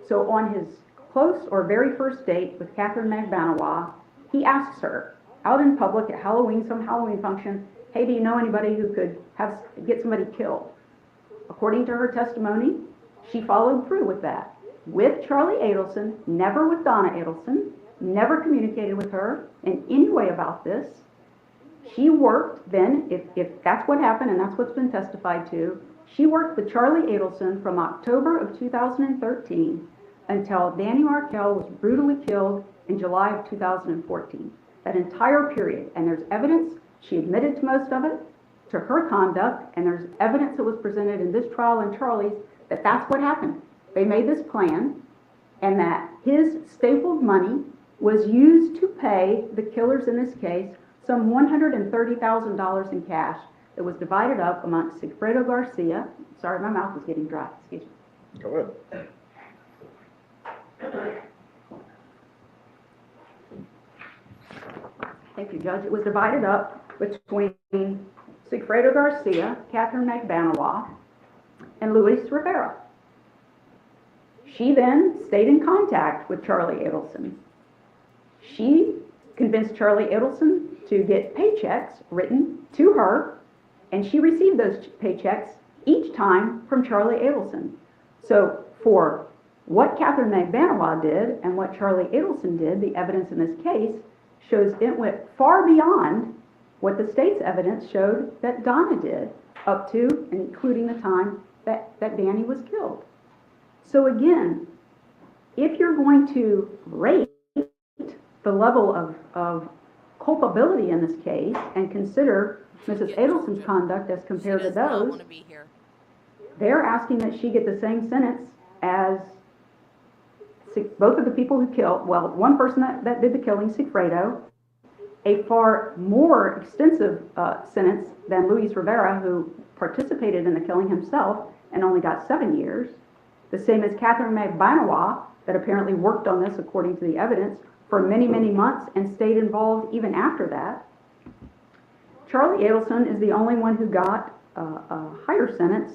E: So on his close or very first date with Catherine Magbanawah, he asks her out in public at Halloween, some Halloween function, hey, do you know anybody who could get somebody killed? According to her testimony, she followed through with that. With Charlie Adelson, never with Donna Adelson, never communicated with her in any way about this. She worked then, if that's what happened and that's what's been testified to, she worked with Charlie Adelson from October of 2013 until Danny Markel was brutally killed in July of 2014. That entire period, and there's evidence, she admitted to most of it, to her conduct, and there's evidence that was presented in this trial and Charlie's that that's what happened. They made this plan, and that his stapled money was used to pay the killers in this case some $130,000 in cash that was divided up amongst Sigfredo Garcia. Sorry, my mouth is getting dry. Excuse me.
B: Go ahead.
E: Thank you, Judge. It was divided up between Sigfredo Garcia, Catherine Magbanawah, and Luis Rivera. She then stayed in contact with Charlie Adelson. She convinced Charlie Adelson to get paychecks written to her, and she received those paychecks each time from Charlie Adelson. So for what Catherine Magbanawah did and what Charlie Adelson did, the evidence in this case shows it went far beyond what the state's evidence showed that Donna did, up to and including the time that Danny was killed. So again, if you're going to rate the level of culpability in this case and consider Mrs. Adelson's conduct as compared to those, they're asking that she get the same sentence as both of the people who killed, well, one person that did the killing, Sigfredo, a far more extensive sentence than Luis Rivera, who participated in the killing himself and only got 7 years. The same as Catherine Magbanawa, that apparently worked on this according to the evidence for many, many months and stayed involved even after that. Charlie Adelson is the only one who got a higher sentence.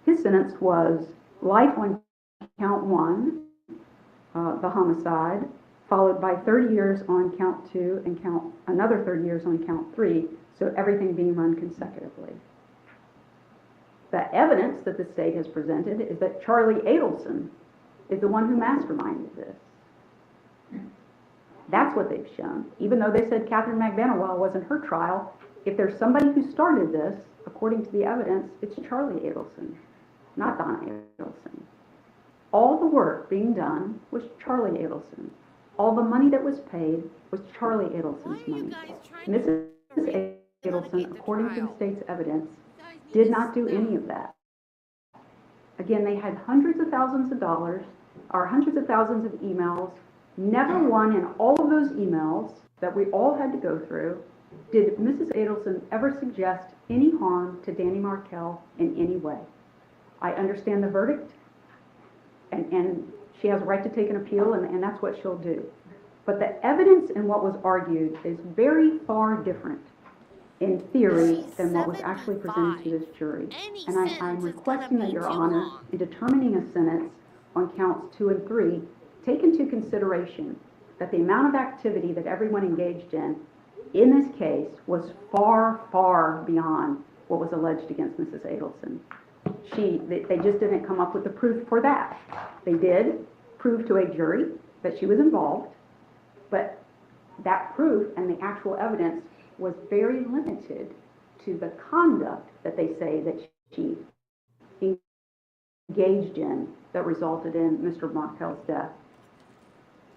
E: His sentence was life on count 1, the homicide, followed by 30 years on count 2 and another 30 years on count 3, so everything being run consecutively. The evidence that the state has presented is that Charlie Adelson is the one who masterminded this. That's what they've shown. Even though they said Catherine Magbanawa wasn't her trial, if there's somebody who started this, according to the evidence, it's Charlie Adelson, not Donna Adelson. All the work being done was Charlie Adelson. All the money that was paid was Charlie Adelson's money. Mrs. Adelson, according to the state's evidence, did not do any of that. Again, they had hundreds of thousands of dollars, or hundreds of thousands of emails. Never one in all of those emails that we all had to go through did Mrs. Adelson ever suggest any harm to Danny Markell in any way. I understand the verdict, and she has a right to take an appeal, and that's what she'll do. But the evidence in what was argued is very far different in theory than what was actually presented to this jury. And I'm requesting that Your Honor, in determining a sentence on counts 2 and 3, take into consideration that the amount of activity that everyone engaged in this case was far, far beyond what was alleged against Mrs. Adelson. They just didn't come up with the proof for that. They did prove to a jury that she was involved, but that proof and the actual evidence was very limited to the conduct that they say that she engaged in that resulted in Mr. Markell's death.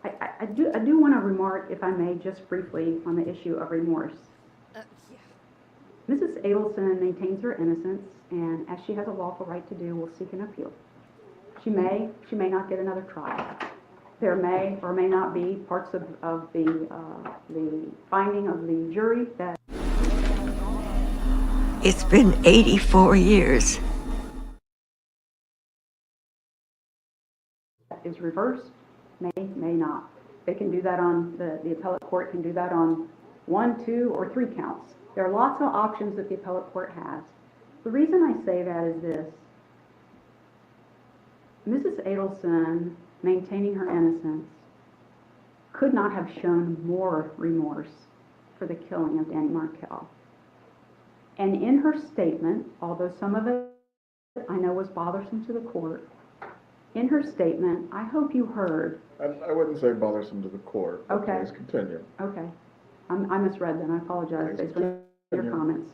E: I do want to remark, if I may, just briefly on the issue of remorse. Mrs. Adelson maintains her innocence, and as she has a lawful right to do, will seek an appeal. She may not get another trial. There may or may not be parts of the finding of the jury that...
N: It's been 84 years.
E: ...is reversed, may not. They can do that on, the appellate court can do that on 1, 2, or 3 counts. There are lots of options that the appellate court has. The reason I say that is this. Mrs. Adelson, maintaining her innocence, could not have shown more remorse for the killing of Danny Markell. And in her statement, although some of it I know was bothersome to the court, in her statement, I hope you heard...
B: I wouldn't say bothersome to the court.
E: Okay.
B: Please continue.
E: Okay. I misread them. I apologize based on your comments.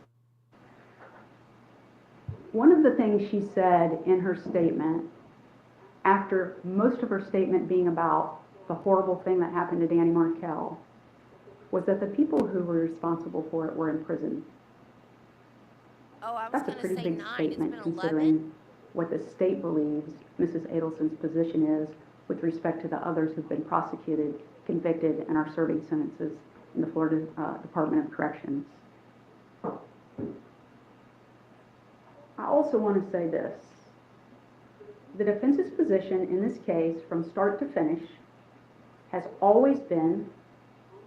E: One of the things she said in her statement, after most of her statement being about the horrible thing that happened to Danny Markell, was that the people who were responsible for it were in prison.
A: Oh, I was
E: That's a pretty big statement considering what the state believes Mrs. Adelson's position is with respect to the others who've been prosecuted, convicted, and are serving sentences in the Florida Department of Corrections. I also want to say this. The defense's position in this case, from start to finish, has always been,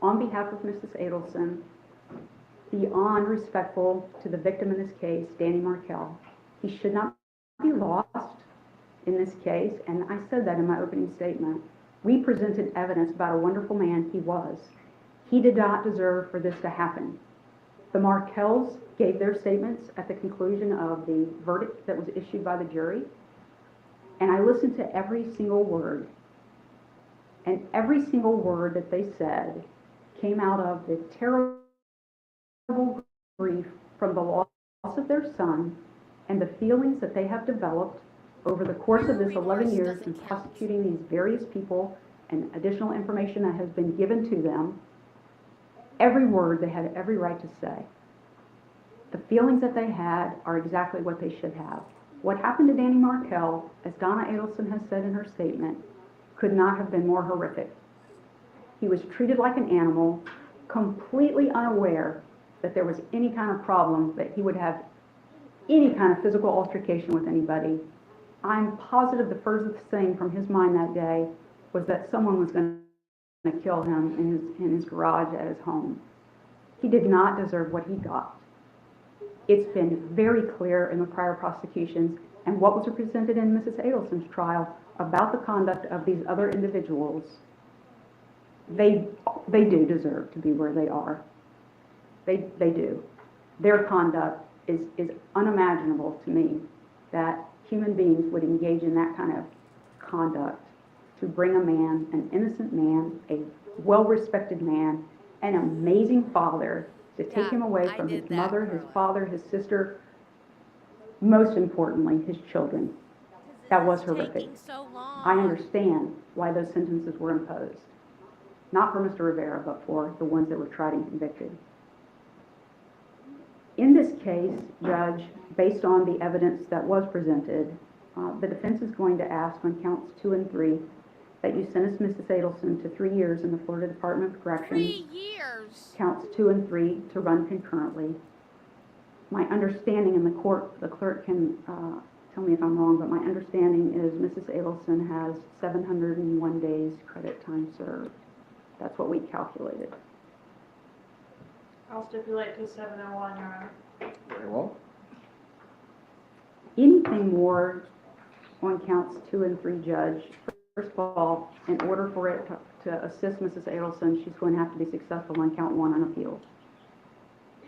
E: on behalf of Mrs. Adelson, beyond respectful to the victim in this case, Danny Markell. He should not be lost in this case, and I said that in my opening statement. We presented evidence about a wonderful man he was. He did not deserve for this to happen. The Markells gave their statements at the conclusion of the verdict that was issued by the jury, and I listened to every single word. And every single word that they said came out of the terrible grief from the loss of their son and the feelings that they have developed over the course of this 11 years in prosecuting these various people and additional information that has been given to them. Every word they had every right to say. The feelings that they had are exactly what they should have. What happened to Danny Markell, as Donna Adelson has said in her statement, could not have been more horrific. He was treated like an animal, completely unaware that there was any kind of problem, that he would have any kind of physical altercation with anybody. I'm positive the furthest thing from his mind that day was that someone was going to kill him in his garage at his home. He did not deserve what he got. It's been very clear in the prior prosecutions and what was presented in Mrs. Adelson's trial about the conduct of these other individuals. They do deserve to be where they are. They do. Their conduct is unimaginable to me, that human beings would engage in that kind of conduct to bring a man, an innocent man, a well-respected man, an amazing father, to take him away from his mother, his father, his sister, most importantly, his children. That was horrific.
A: So long.
E: I understand why those sentences were imposed. Not for Mr. Rivera, but for the ones that were tried and convicted. In this case, Judge, based on the evidence that was presented, the defense is going to ask on counts 2 and 3 that you sentence Mrs. Adelson to 3 years in the Florida Department of Corrections.
A: 3 years?
E: Counts 2 and 3 to run concurrently. My understanding in the court, the clerk can tell me if I'm wrong, but my understanding is Mrs. Adelson has 701 days credit time served. That's what we calculated.
F: I'll stipulate to 701, Your Honor.
B: Very well.
E: Anything more on counts 2 and 3, Judge? First of all, in order for it to assist Mrs. Adelson, she's going to have to be successful on count 1 on appeal.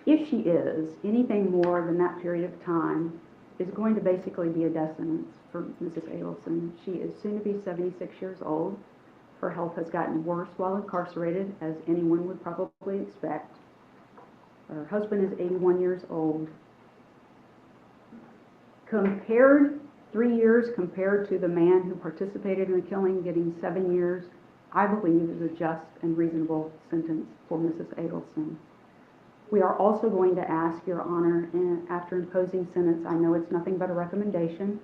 E: If she is, anything more than that period of time is going to basically be a death sentence for Mrs. Adelson. She is soon to be 76 years old. Her health has gotten worse while incarcerated, as anyone would probably expect. Her husband is 81 years old. Compared, 3 years compared to the man who participated in the killing getting 7 years, I believe is a just and reasonable sentence for Mrs. Adelson. We are also going to ask, Your Honor, after imposing sentence, I know it's nothing but a recommendation,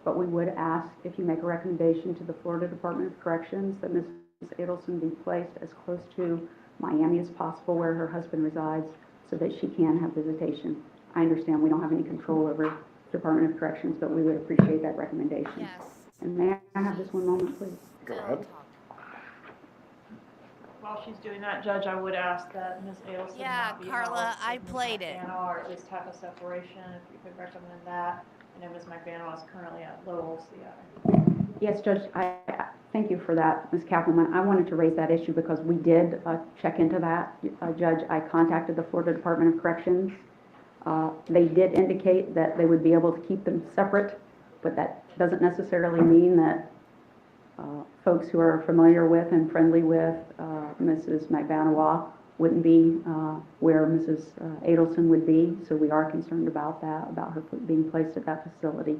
E: but we would ask if you make a recommendation to the Florida Department of Corrections that Mrs. Adelson be placed as close to Miami as possible, where her husband resides, so that she can have visitation. I understand we don't have any control over Department of Corrections, but we would appreciate that recommendation.
A: Yes.
E: And may I have just one moment, please?
B: Go ahead.
F: While she's doing that, Judge, I would ask that Ms. Adelson not be held
A: Carla, I
F: with Ms.
A: played it.
F: McDaniel, or at least have a separation, if you could recommend that. I know Ms. McDaniel is currently at Lowell CI.
E: Yes, Judge, I thank you for that, Ms. Kappelman. I wanted to raise that issue because we did check into that. Judge, I contacted the Florida Department of Corrections. They did indicate that they would be able to keep them separate, but that doesn't necessarily mean that folks who are familiar with and friendly with Mrs. McBanois wouldn't be where Mrs. Adelson would be. So we are concerned about that, about her being placed at that facility.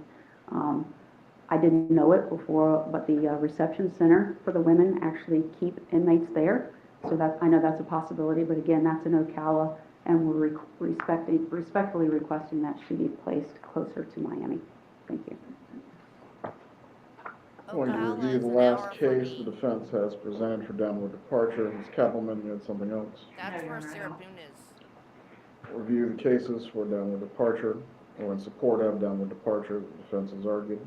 E: I didn't know it before, but the reception center for the women actually keep inmates there. So that, I know that's a possibility, but again, that's in Ocala, and we're respectfully requesting that she be placed closer to Miami. Thank you.
B: When you review the last case the defense has presented for downward departure, Ms. Kappelman, you had something else?
A: That's where Sarabunas.
B: Review the cases for downward departure, or in support of downward departure, the defense has argued.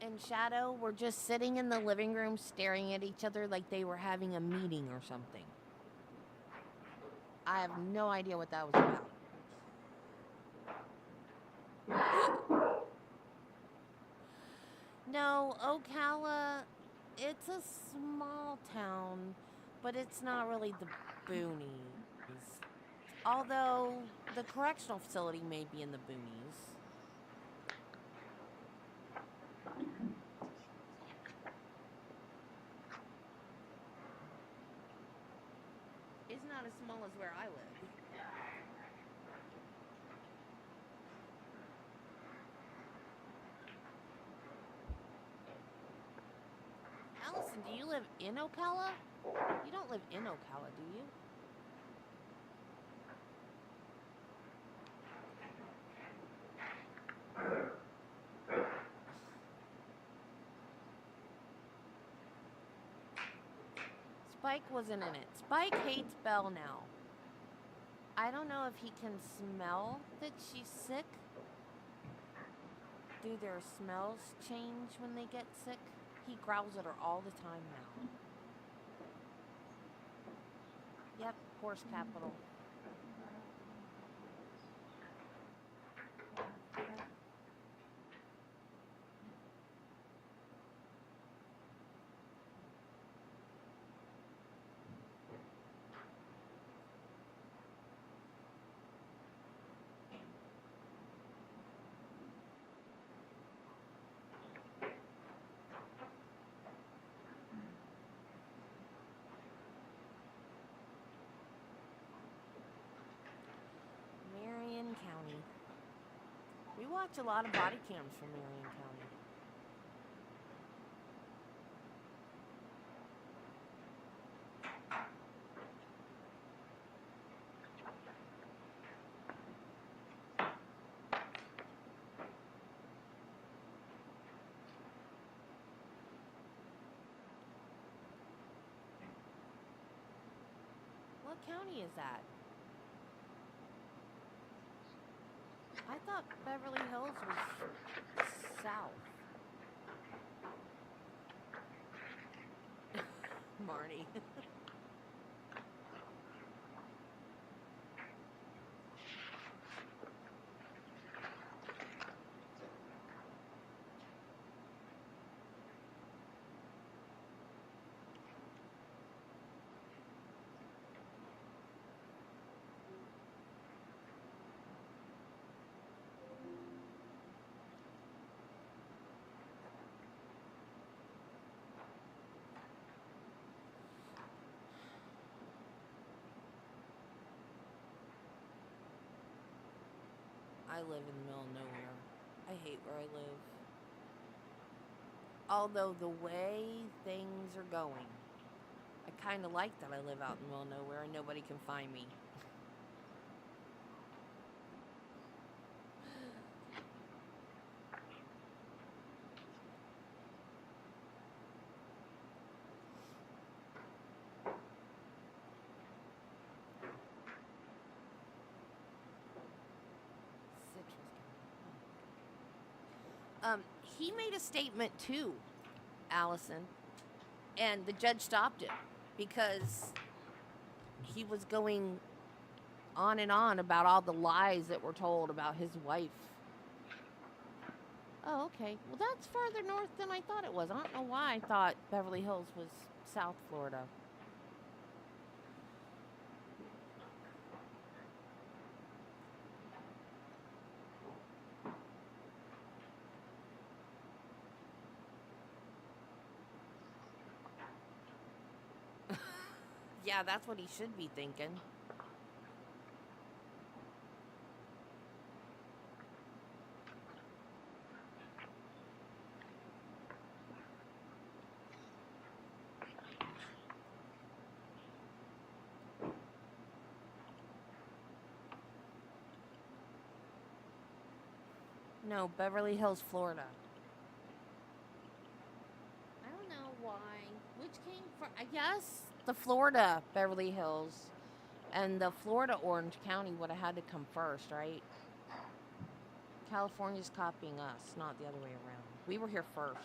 A: And Shadow were just sitting in the living room staring at each other like they were having a meeting or something. I have no idea what that was about. a small town, but it's not really the boonies. Although the correctional facility may be in the boonies. It's not as small as where I live. Allison, do you live in Ocala? You don't live in Ocala, do you? Spike wasn't in it. Spike hates Belle now. I don't know if he can smell that she's sick. Do their smells change when they get sick? He growls at her all the time now. Yep, horse capital. Marion County. We watch a lot of body cams from Marion County. What county is that? I thought Beverly Hills was south. Marnie. I live in the middle of nowhere. I hate where I live. Although the way things are going, I kind of like that I live out in the middle of nowhere and nobody can find me. He made a statement too, Allison, and the judge stopped him because he was going on and on about all the lies that were told about his wife. Oh, okay. Well, that's farther north than I thought it was. I don't know why I thought Beverly Hills was South Florida. Yeah, that's what he should be thinking. No, Beverly Hills, Florida. I don't know why. Which came first? I guess the Florida Beverly Hills and the Florida Orange County would have had to come first, right? California's copying us, not the other way around. We were here first.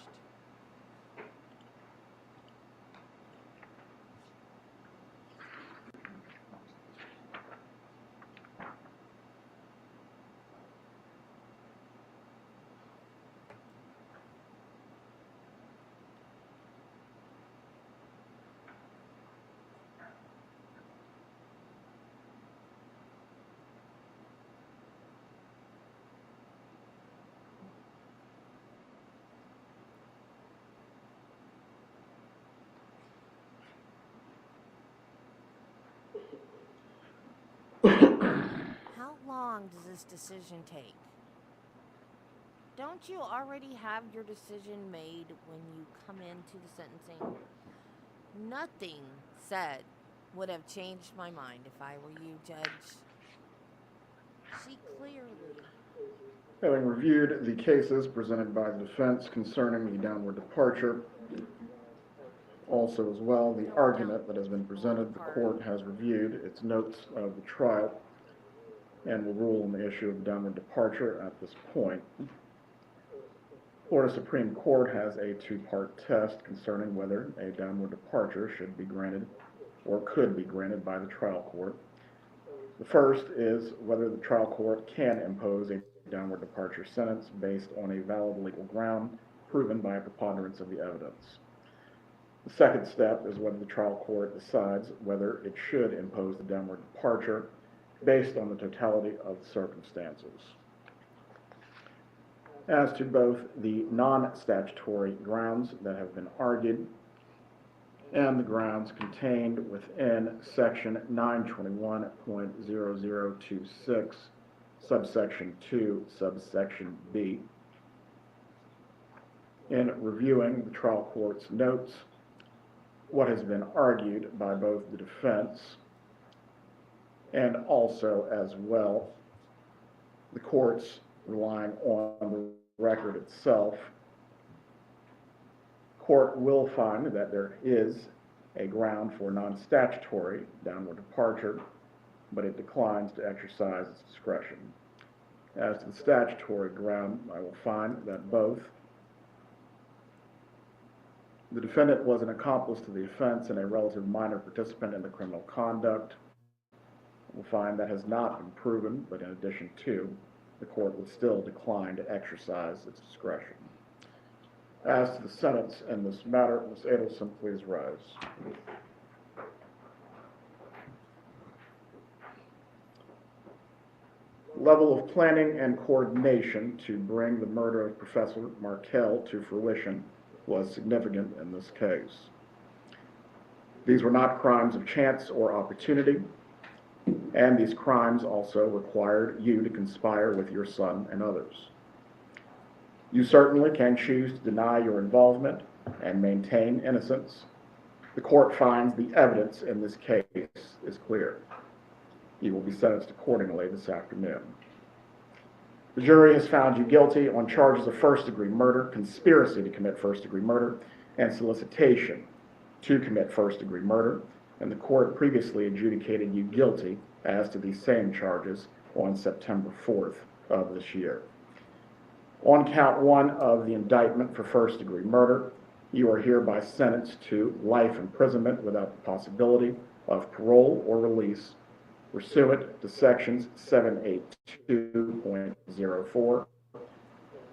A: long does this decision take? Don't you already have your decision made when you come into the sentencing? Nothing said would have changed my mind if I were you, Judge. She clearly...
B: Having reviewed the cases presented by the defense concerning the downward departure, also as well the argument that has been presented, the court has reviewed its notes of the trial and will rule on the issue of downward departure at this point. Florida Supreme Court has a two-part test concerning whether a downward departure should be granted or could be granted by the trial court. The first is whether the trial court can impose a downward departure sentence based on a valid legal ground proven by a preponderance of the evidence. The second step is whether the trial court decides whether it should impose the downward departure based on the totality of the circumstances. As to both the non-statutory grounds that have been argued and the grounds contained within section 921.0026, subsection 2, subsection B, in reviewing the trial court's notes, what has been argued by both the defense and also as well the court's relying on the record itself, court will find that there is a ground for non-statutory downward departure, but it declines to exercise its discretion. As to the statutory ground, I will find that both the defendant was an accomplice to the offense and a relative minor participant in the criminal conduct. We'll find that has not been proven, but in addition to, the court would still decline to exercise its discretion. As to the sentence in this matter, Ms. Adelson, please rise. Level of planning and coordination to bring the murder of Professor Markell to fruition was significant in this case. These were not crimes of chance or opportunity, and these crimes also required you to conspire with your son and others. You certainly can choose to deny your involvement and maintain innocence. The court finds the evidence in this case is clear. You will be sentenced accordingly this afternoon. The jury has found you guilty on charges of first-degree murder, conspiracy to commit first-degree murder, and solicitation to commit first-degree murder, and the court previously adjudicated you guilty as to these same charges on September 4th of this year. On count 1 of the indictment for first-degree murder, you are hereby sentenced to life imprisonment without the possibility of parole or release pursuant to sections 782.04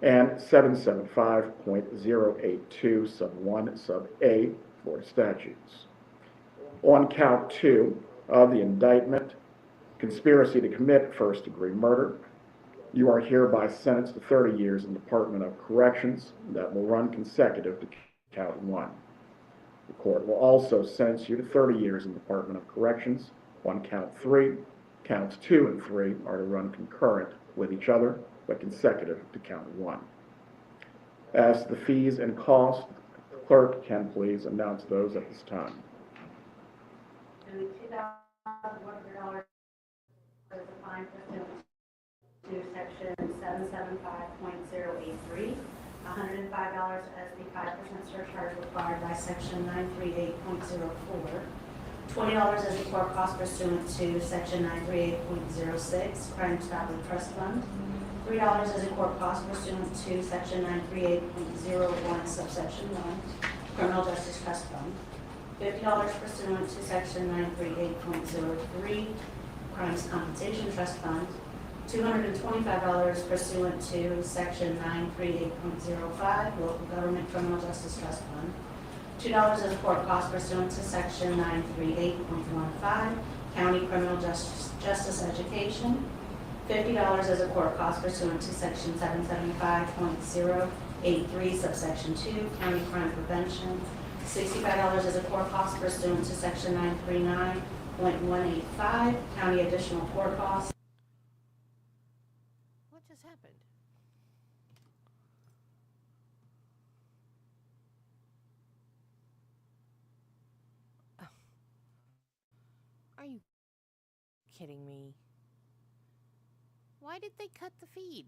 B: and 775.082 sub 1 sub A Florida statutes. On count 2 of the indictment, conspiracy to commit first-degree murder, you are hereby sentenced to 30 years in the Department of Corrections that will run consecutive to count 1. The court will also sentence you to 30 years in the Department of Corrections on count 3. Counts 2 and 3 are to run concurrent with each other, but consecutive to count 1. As to the fees and costs, the clerk can please announce those at this time.
C: And $2,100 is a fine pursuant to section 775.083, $105 as the 5% surcharge required by section 938.04, $20 as the court cost pursuant to section 938.06, Crime Stopper Trust Fund, $3 as a court cost pursuant to section 938.01, subsection 1, Criminal Justice Trust Fund, $50 pursuant to section 938.03, Crimes Compensation Trust Fund, $225 pursuant to section 938.05, Local Government Criminal Justice Trust Fund, $2 as a court cost pursuant to section 938.15, County Criminal Justice Education, $50 as a court cost pursuant to section 775.083, subsection 2, County Crime Prevention, $65 as a court cost pursuant to section 939.185, County Additional Court Costs.
A: happened? Oh. Are you kidding me? Why did they cut the feed?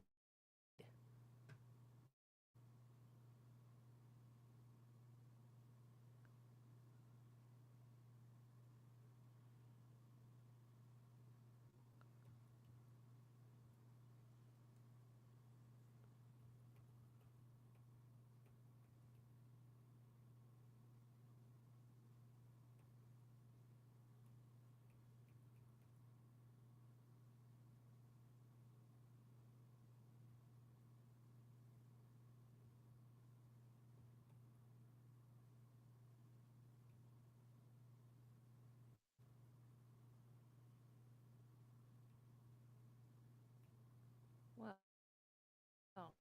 A: Well,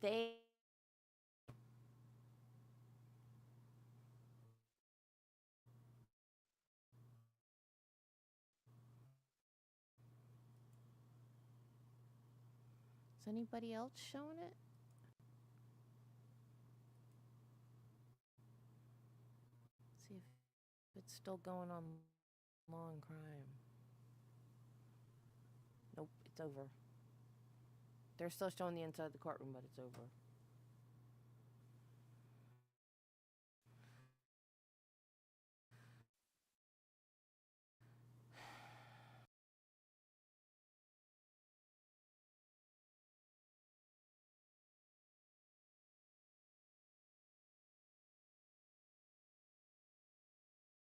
A: they is anybody else showing it? See if it's still going on law and crime. Nope, it's over. They're still showing the inside of the courtroom, but it's over.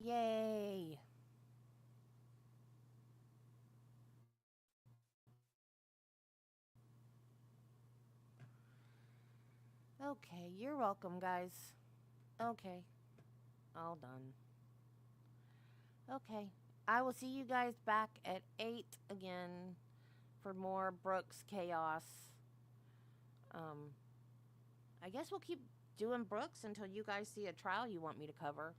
A: Yay! Okay, you're welcome, guys. Okay, all done. Okay, I will see you guys back at 8 again for more Brooks chaos. I guess we'll keep doing Brooks until you guys see a trial you want me to cover.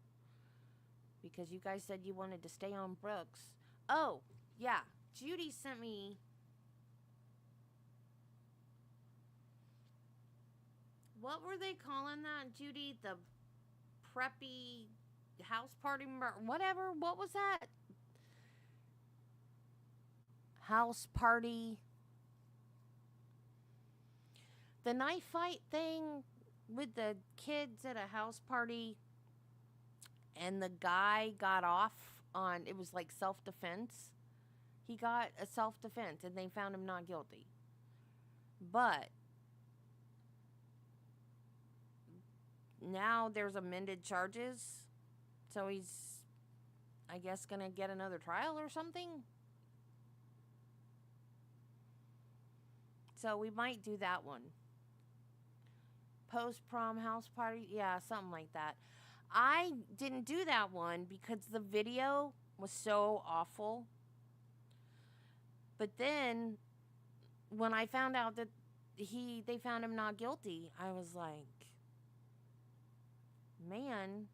A: Because you guys said you wanted to stay on Brooks. Oh, yeah, Judy sent me... What were they calling that, Judy? The preppy house party whatever? What was that? House party. The knife fight thing with the kids at a house party. And the guy got off on, it was like self-defense. He got a self-defense and they found him not guilty. But now there's amended charges, so he's, I guess, gonna get another trial or something. So we might do that one. Post-prom house party, yeah, something like that. I didn't do that one because the video was so awful. But then when I found out that they found him not guilty, I was like, man,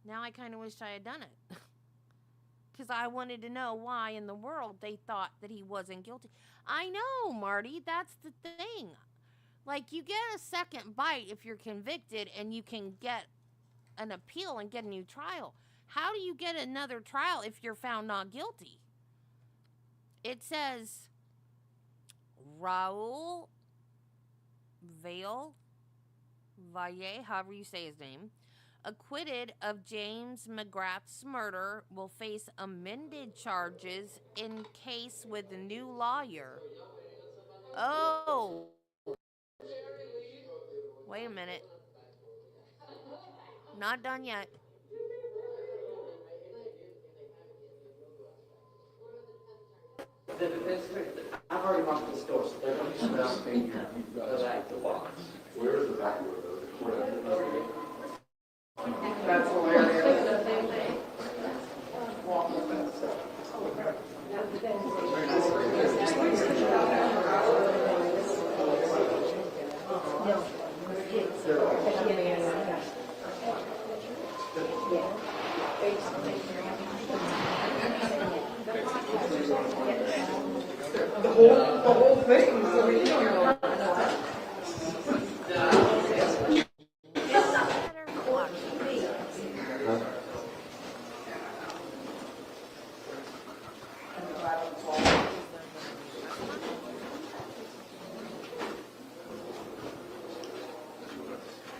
A: now I kind of wish I had done it. Because I wanted to know why in the world they thought that he wasn't guilty. I know, Marty, that's the thing. Like, you get a second bite if you're convicted and you can get an appeal and get a new trial. How do you get another trial if you're found not guilty? It says Raul Valle, however you say his name, acquitted of James McGrath's murder, will face amended charges in case with a new lawyer. Oh. Wait a minute. Not done yet.
O: I've already marked the store, so they're going to be asking the box. Where is the back door, though? That's hilarious.
I: whole thing, so we can't.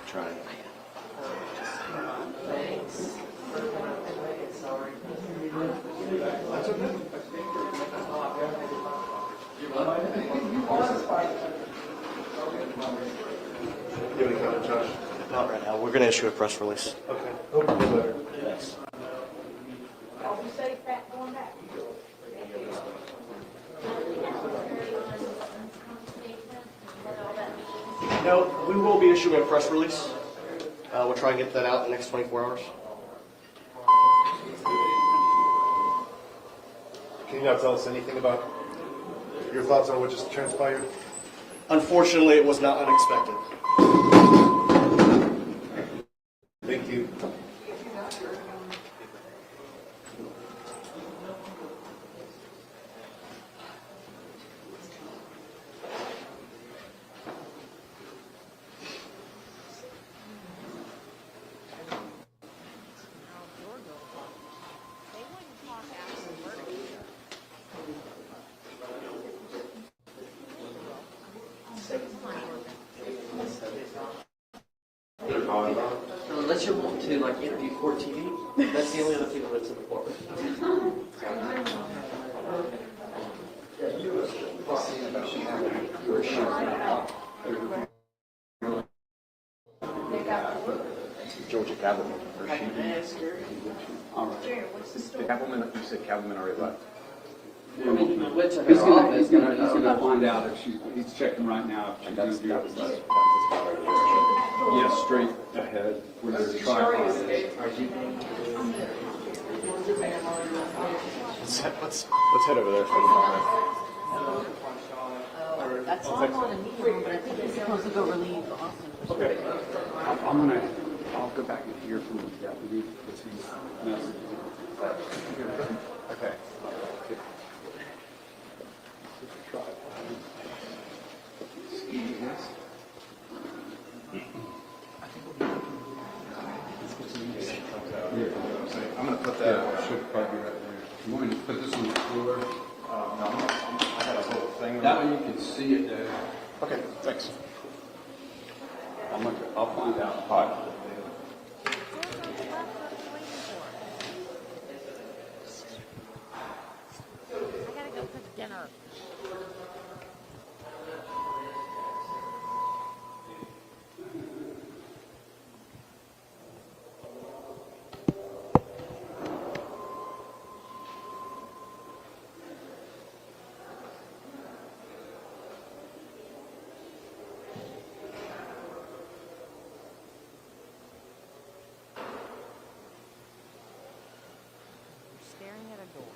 D: Trying. Not right now. We're going to issue a press release. Okay. Yes.
F: I'll be safe back going back.
D: No, we will be issuing a press release. We'll try and get that out in the next 24 hours.
P: Can you not tell us anything about your thoughts on what just transpired?
D: Unfortunately, it was not unexpected.
P: Thank you.
O: Unless you want to like interview for TV, that's the only other people that's in the courtroom.
P: Georgia Cavalman. The Cavalman, you said Cavalman already left.
O: I mean, we went to
L: He's
O: her
L: gonna,
O: office.
L: he's gonna find out if he's checking right now if she's gonna do it. Yes, straight ahead where the tripod is.
P: Let's head over there for the
A: That's all I'm on a meeting room, but I think he's supposed to go relieve Austin.
P: Okay.
L: I'll go back and hear from the deputy because he's messaging.
P: Okay. I'm going to put that.
L: Should probably be right there. You want me to put this on the cooler?
P: No, I got a whole thing.
L: That way you can see it there.
P: Okay, thanks.
L: I'll find out. Hi.
A: I gotta go cook dinner. Staring at a door.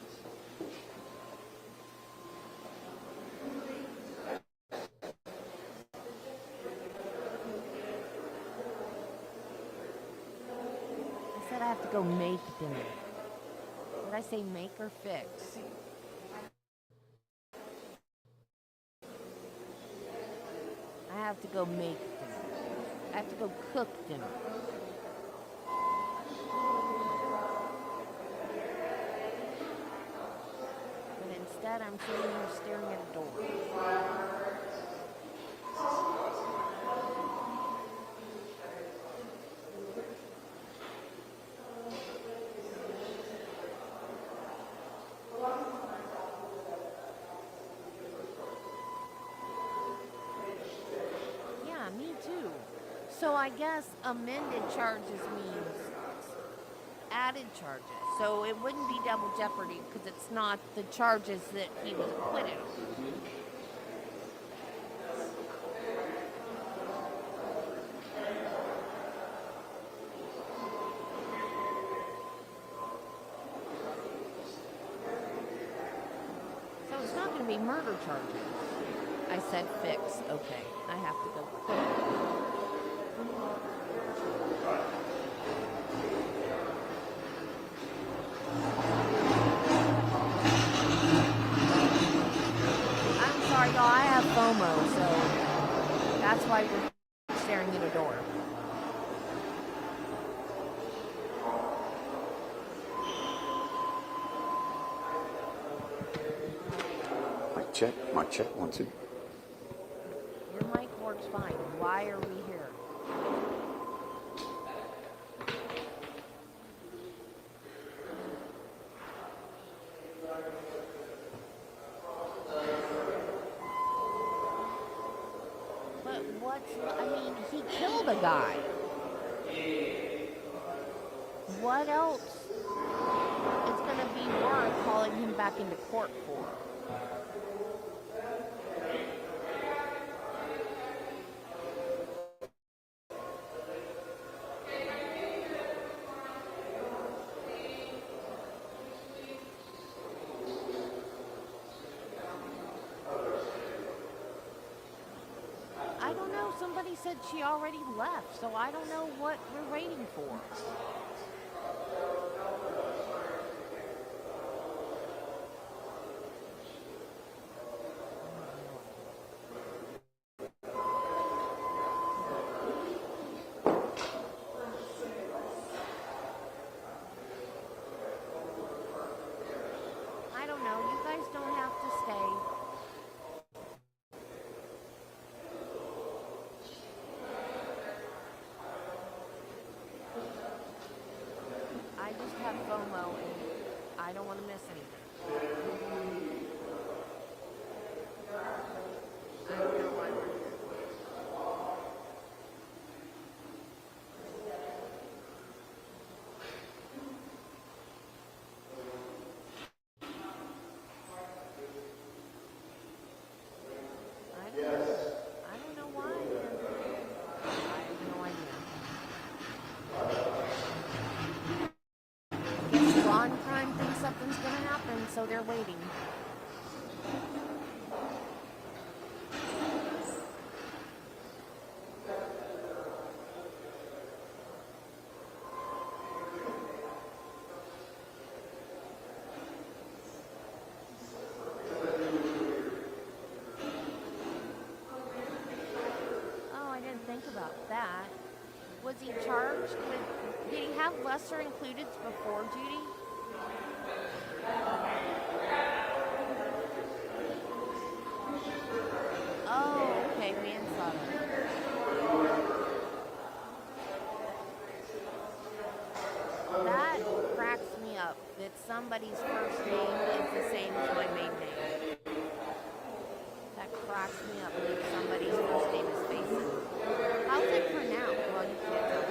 A: I said I have to go make dinner. Did I say make or fix? I have to go make dinner. I have to go cook dinner. But instead, I'm sitting here staring at a door. Yeah, me too. So I guess amended charges means added charges. So it wouldn't be double jeopardy because it's not the charges that he was acquitted on. So it's not going to be murder charges. I said fix. Okay, I have to go cook. I'm FOMO, so that's why we're staring at a door.
Q: Mic check, 1, 2.
A: Your mic works fine. Why are we here? But he killed a guy. What else is going to be worth calling him back into court for? I don't know. Somebody said she already left, so I don't know what we're waiting for. I don't know. You guys don't have to stay. I just have FOMO and I don't want to miss anything. I don't know why we're here. I don't know why. I have no idea. Guess law and crime thinks something's going to happen, so they're waiting. Oh, I didn't think about that. Was he charged with, did he have lesser included before duty? Oh, okay, manslaughter. That cracks me up, that somebody's first name is the same as my maiden name. That cracks me up, that somebody's first name is Faison. How's it pronounced? Well, you can't tell me.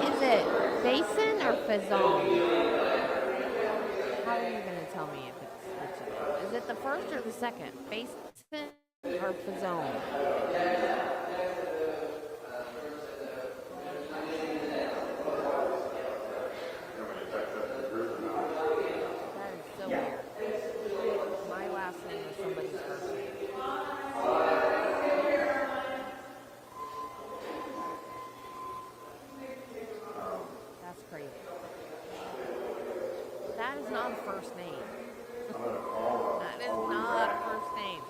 A: Is it Faison or Faison? How are you going to tell me if it's which it is? Is it the first or the second? Faison or Faison? That is so weird. My last name is somebody's first name. That's crazy. That is not a first name. That is not a first name.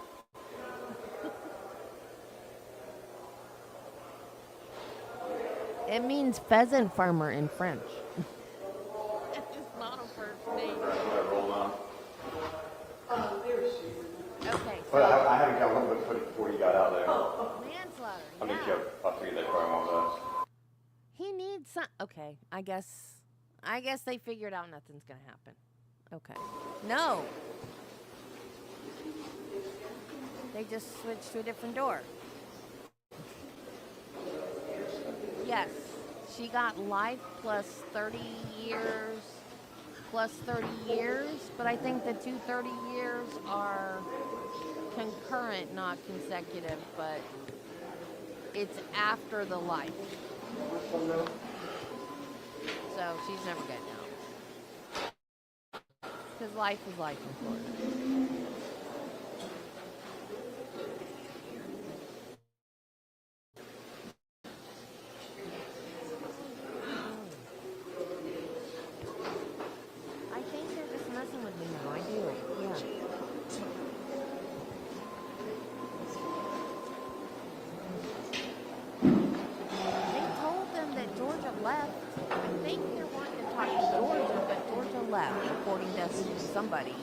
A: It means pheasant farmer in French. It is not a first name. Okay, so
Q: Well, I haven't got one but put it before you got out there.
A: manslaughter.
Q: I mean,
A: Yeah.
Q: I figured they probably want
A: He needs some. Okay, I guess they figured out nothing's gonna happen. Okay. No. They just switched to a different door. Yes, she got life plus 30 years, plus 30 years, but I think the two 30 years are concurrent, not consecutive, but it's after the life. So she's never getting out. Because life is life in Florida. I think they're just messing with me now. I do. Yeah. badly, according to somebody.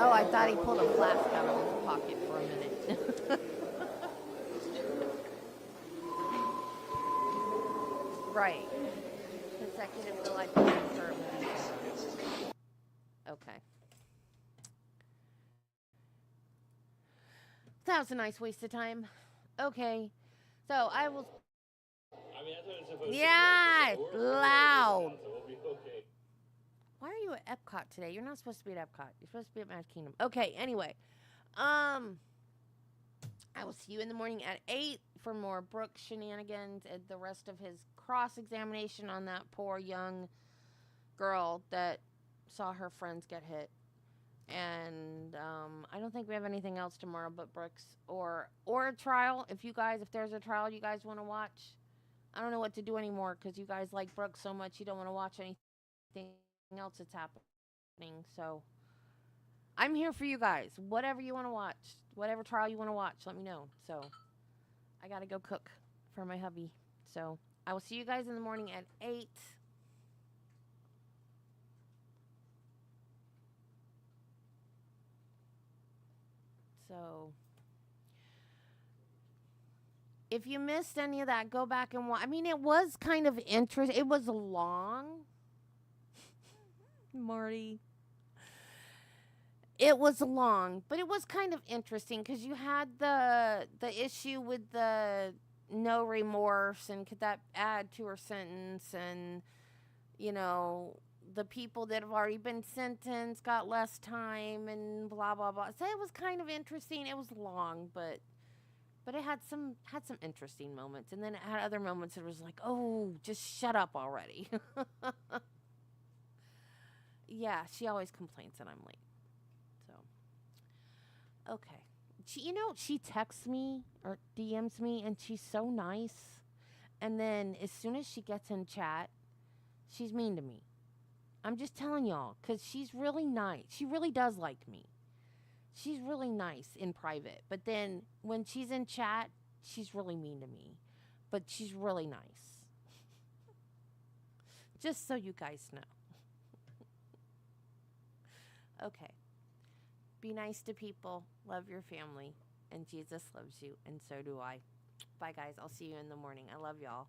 A: Oh, I thought he pulled a flask out of his pocket for a minute. Right. Consecutive to life for okay. That was a nice waste of time. Okay. So I will.
H: I mean, that's what it's supposed
A: yeah,
H: to be. Like,
A: loud.
H: So we'll be okay.
A: Why are you at Epcot today? You're not supposed to be at Epcot. You're supposed to be at Magic Kingdom. Okay, anyway. I will see you in the morning at 8 for more Brooks shenanigans and the rest of his cross-examination on that poor young girl that saw her friends get hit. And I don't think we have anything else tomorrow but Brooks or a trial. If there's a trial you guys want to watch. I don't know what to do anymore because you guys like Brooks so much you don't want to watch anything else that's happening. So I'm here for you guys. Whatever you want to watch, whatever trial you want to watch, let me know. So I got to go cook for my hubby. So I will see you guys in the morning at 8. So if you missed any of that, go back and watch. I mean, it was kind of interesting. It was long. Marty. It was long, but it was kind of interesting because you had the issue with the no remorse and could that add to her sentence, and you know the people that have already been sentenced got less time and blah blah blah. So it was kind of interesting. It was long, but it had some interesting moments, and then it had other moments that was like, oh, just shut up already. Yeah, she always complains that I'm late. So, okay. She texts me or DMs me, and she's so nice. And then as soon as she gets in chat, she's mean to me. I'm just telling y'all, because she's really nice. She really does like me. She's really nice in private. But then when she's in chat, she's really mean to me. But she's really nice. Just so you guys know. Okay. Be nice to people. Love your family. And Jesus loves you. And so do I. Bye, guys. I'll see you in the morning. I love y'all.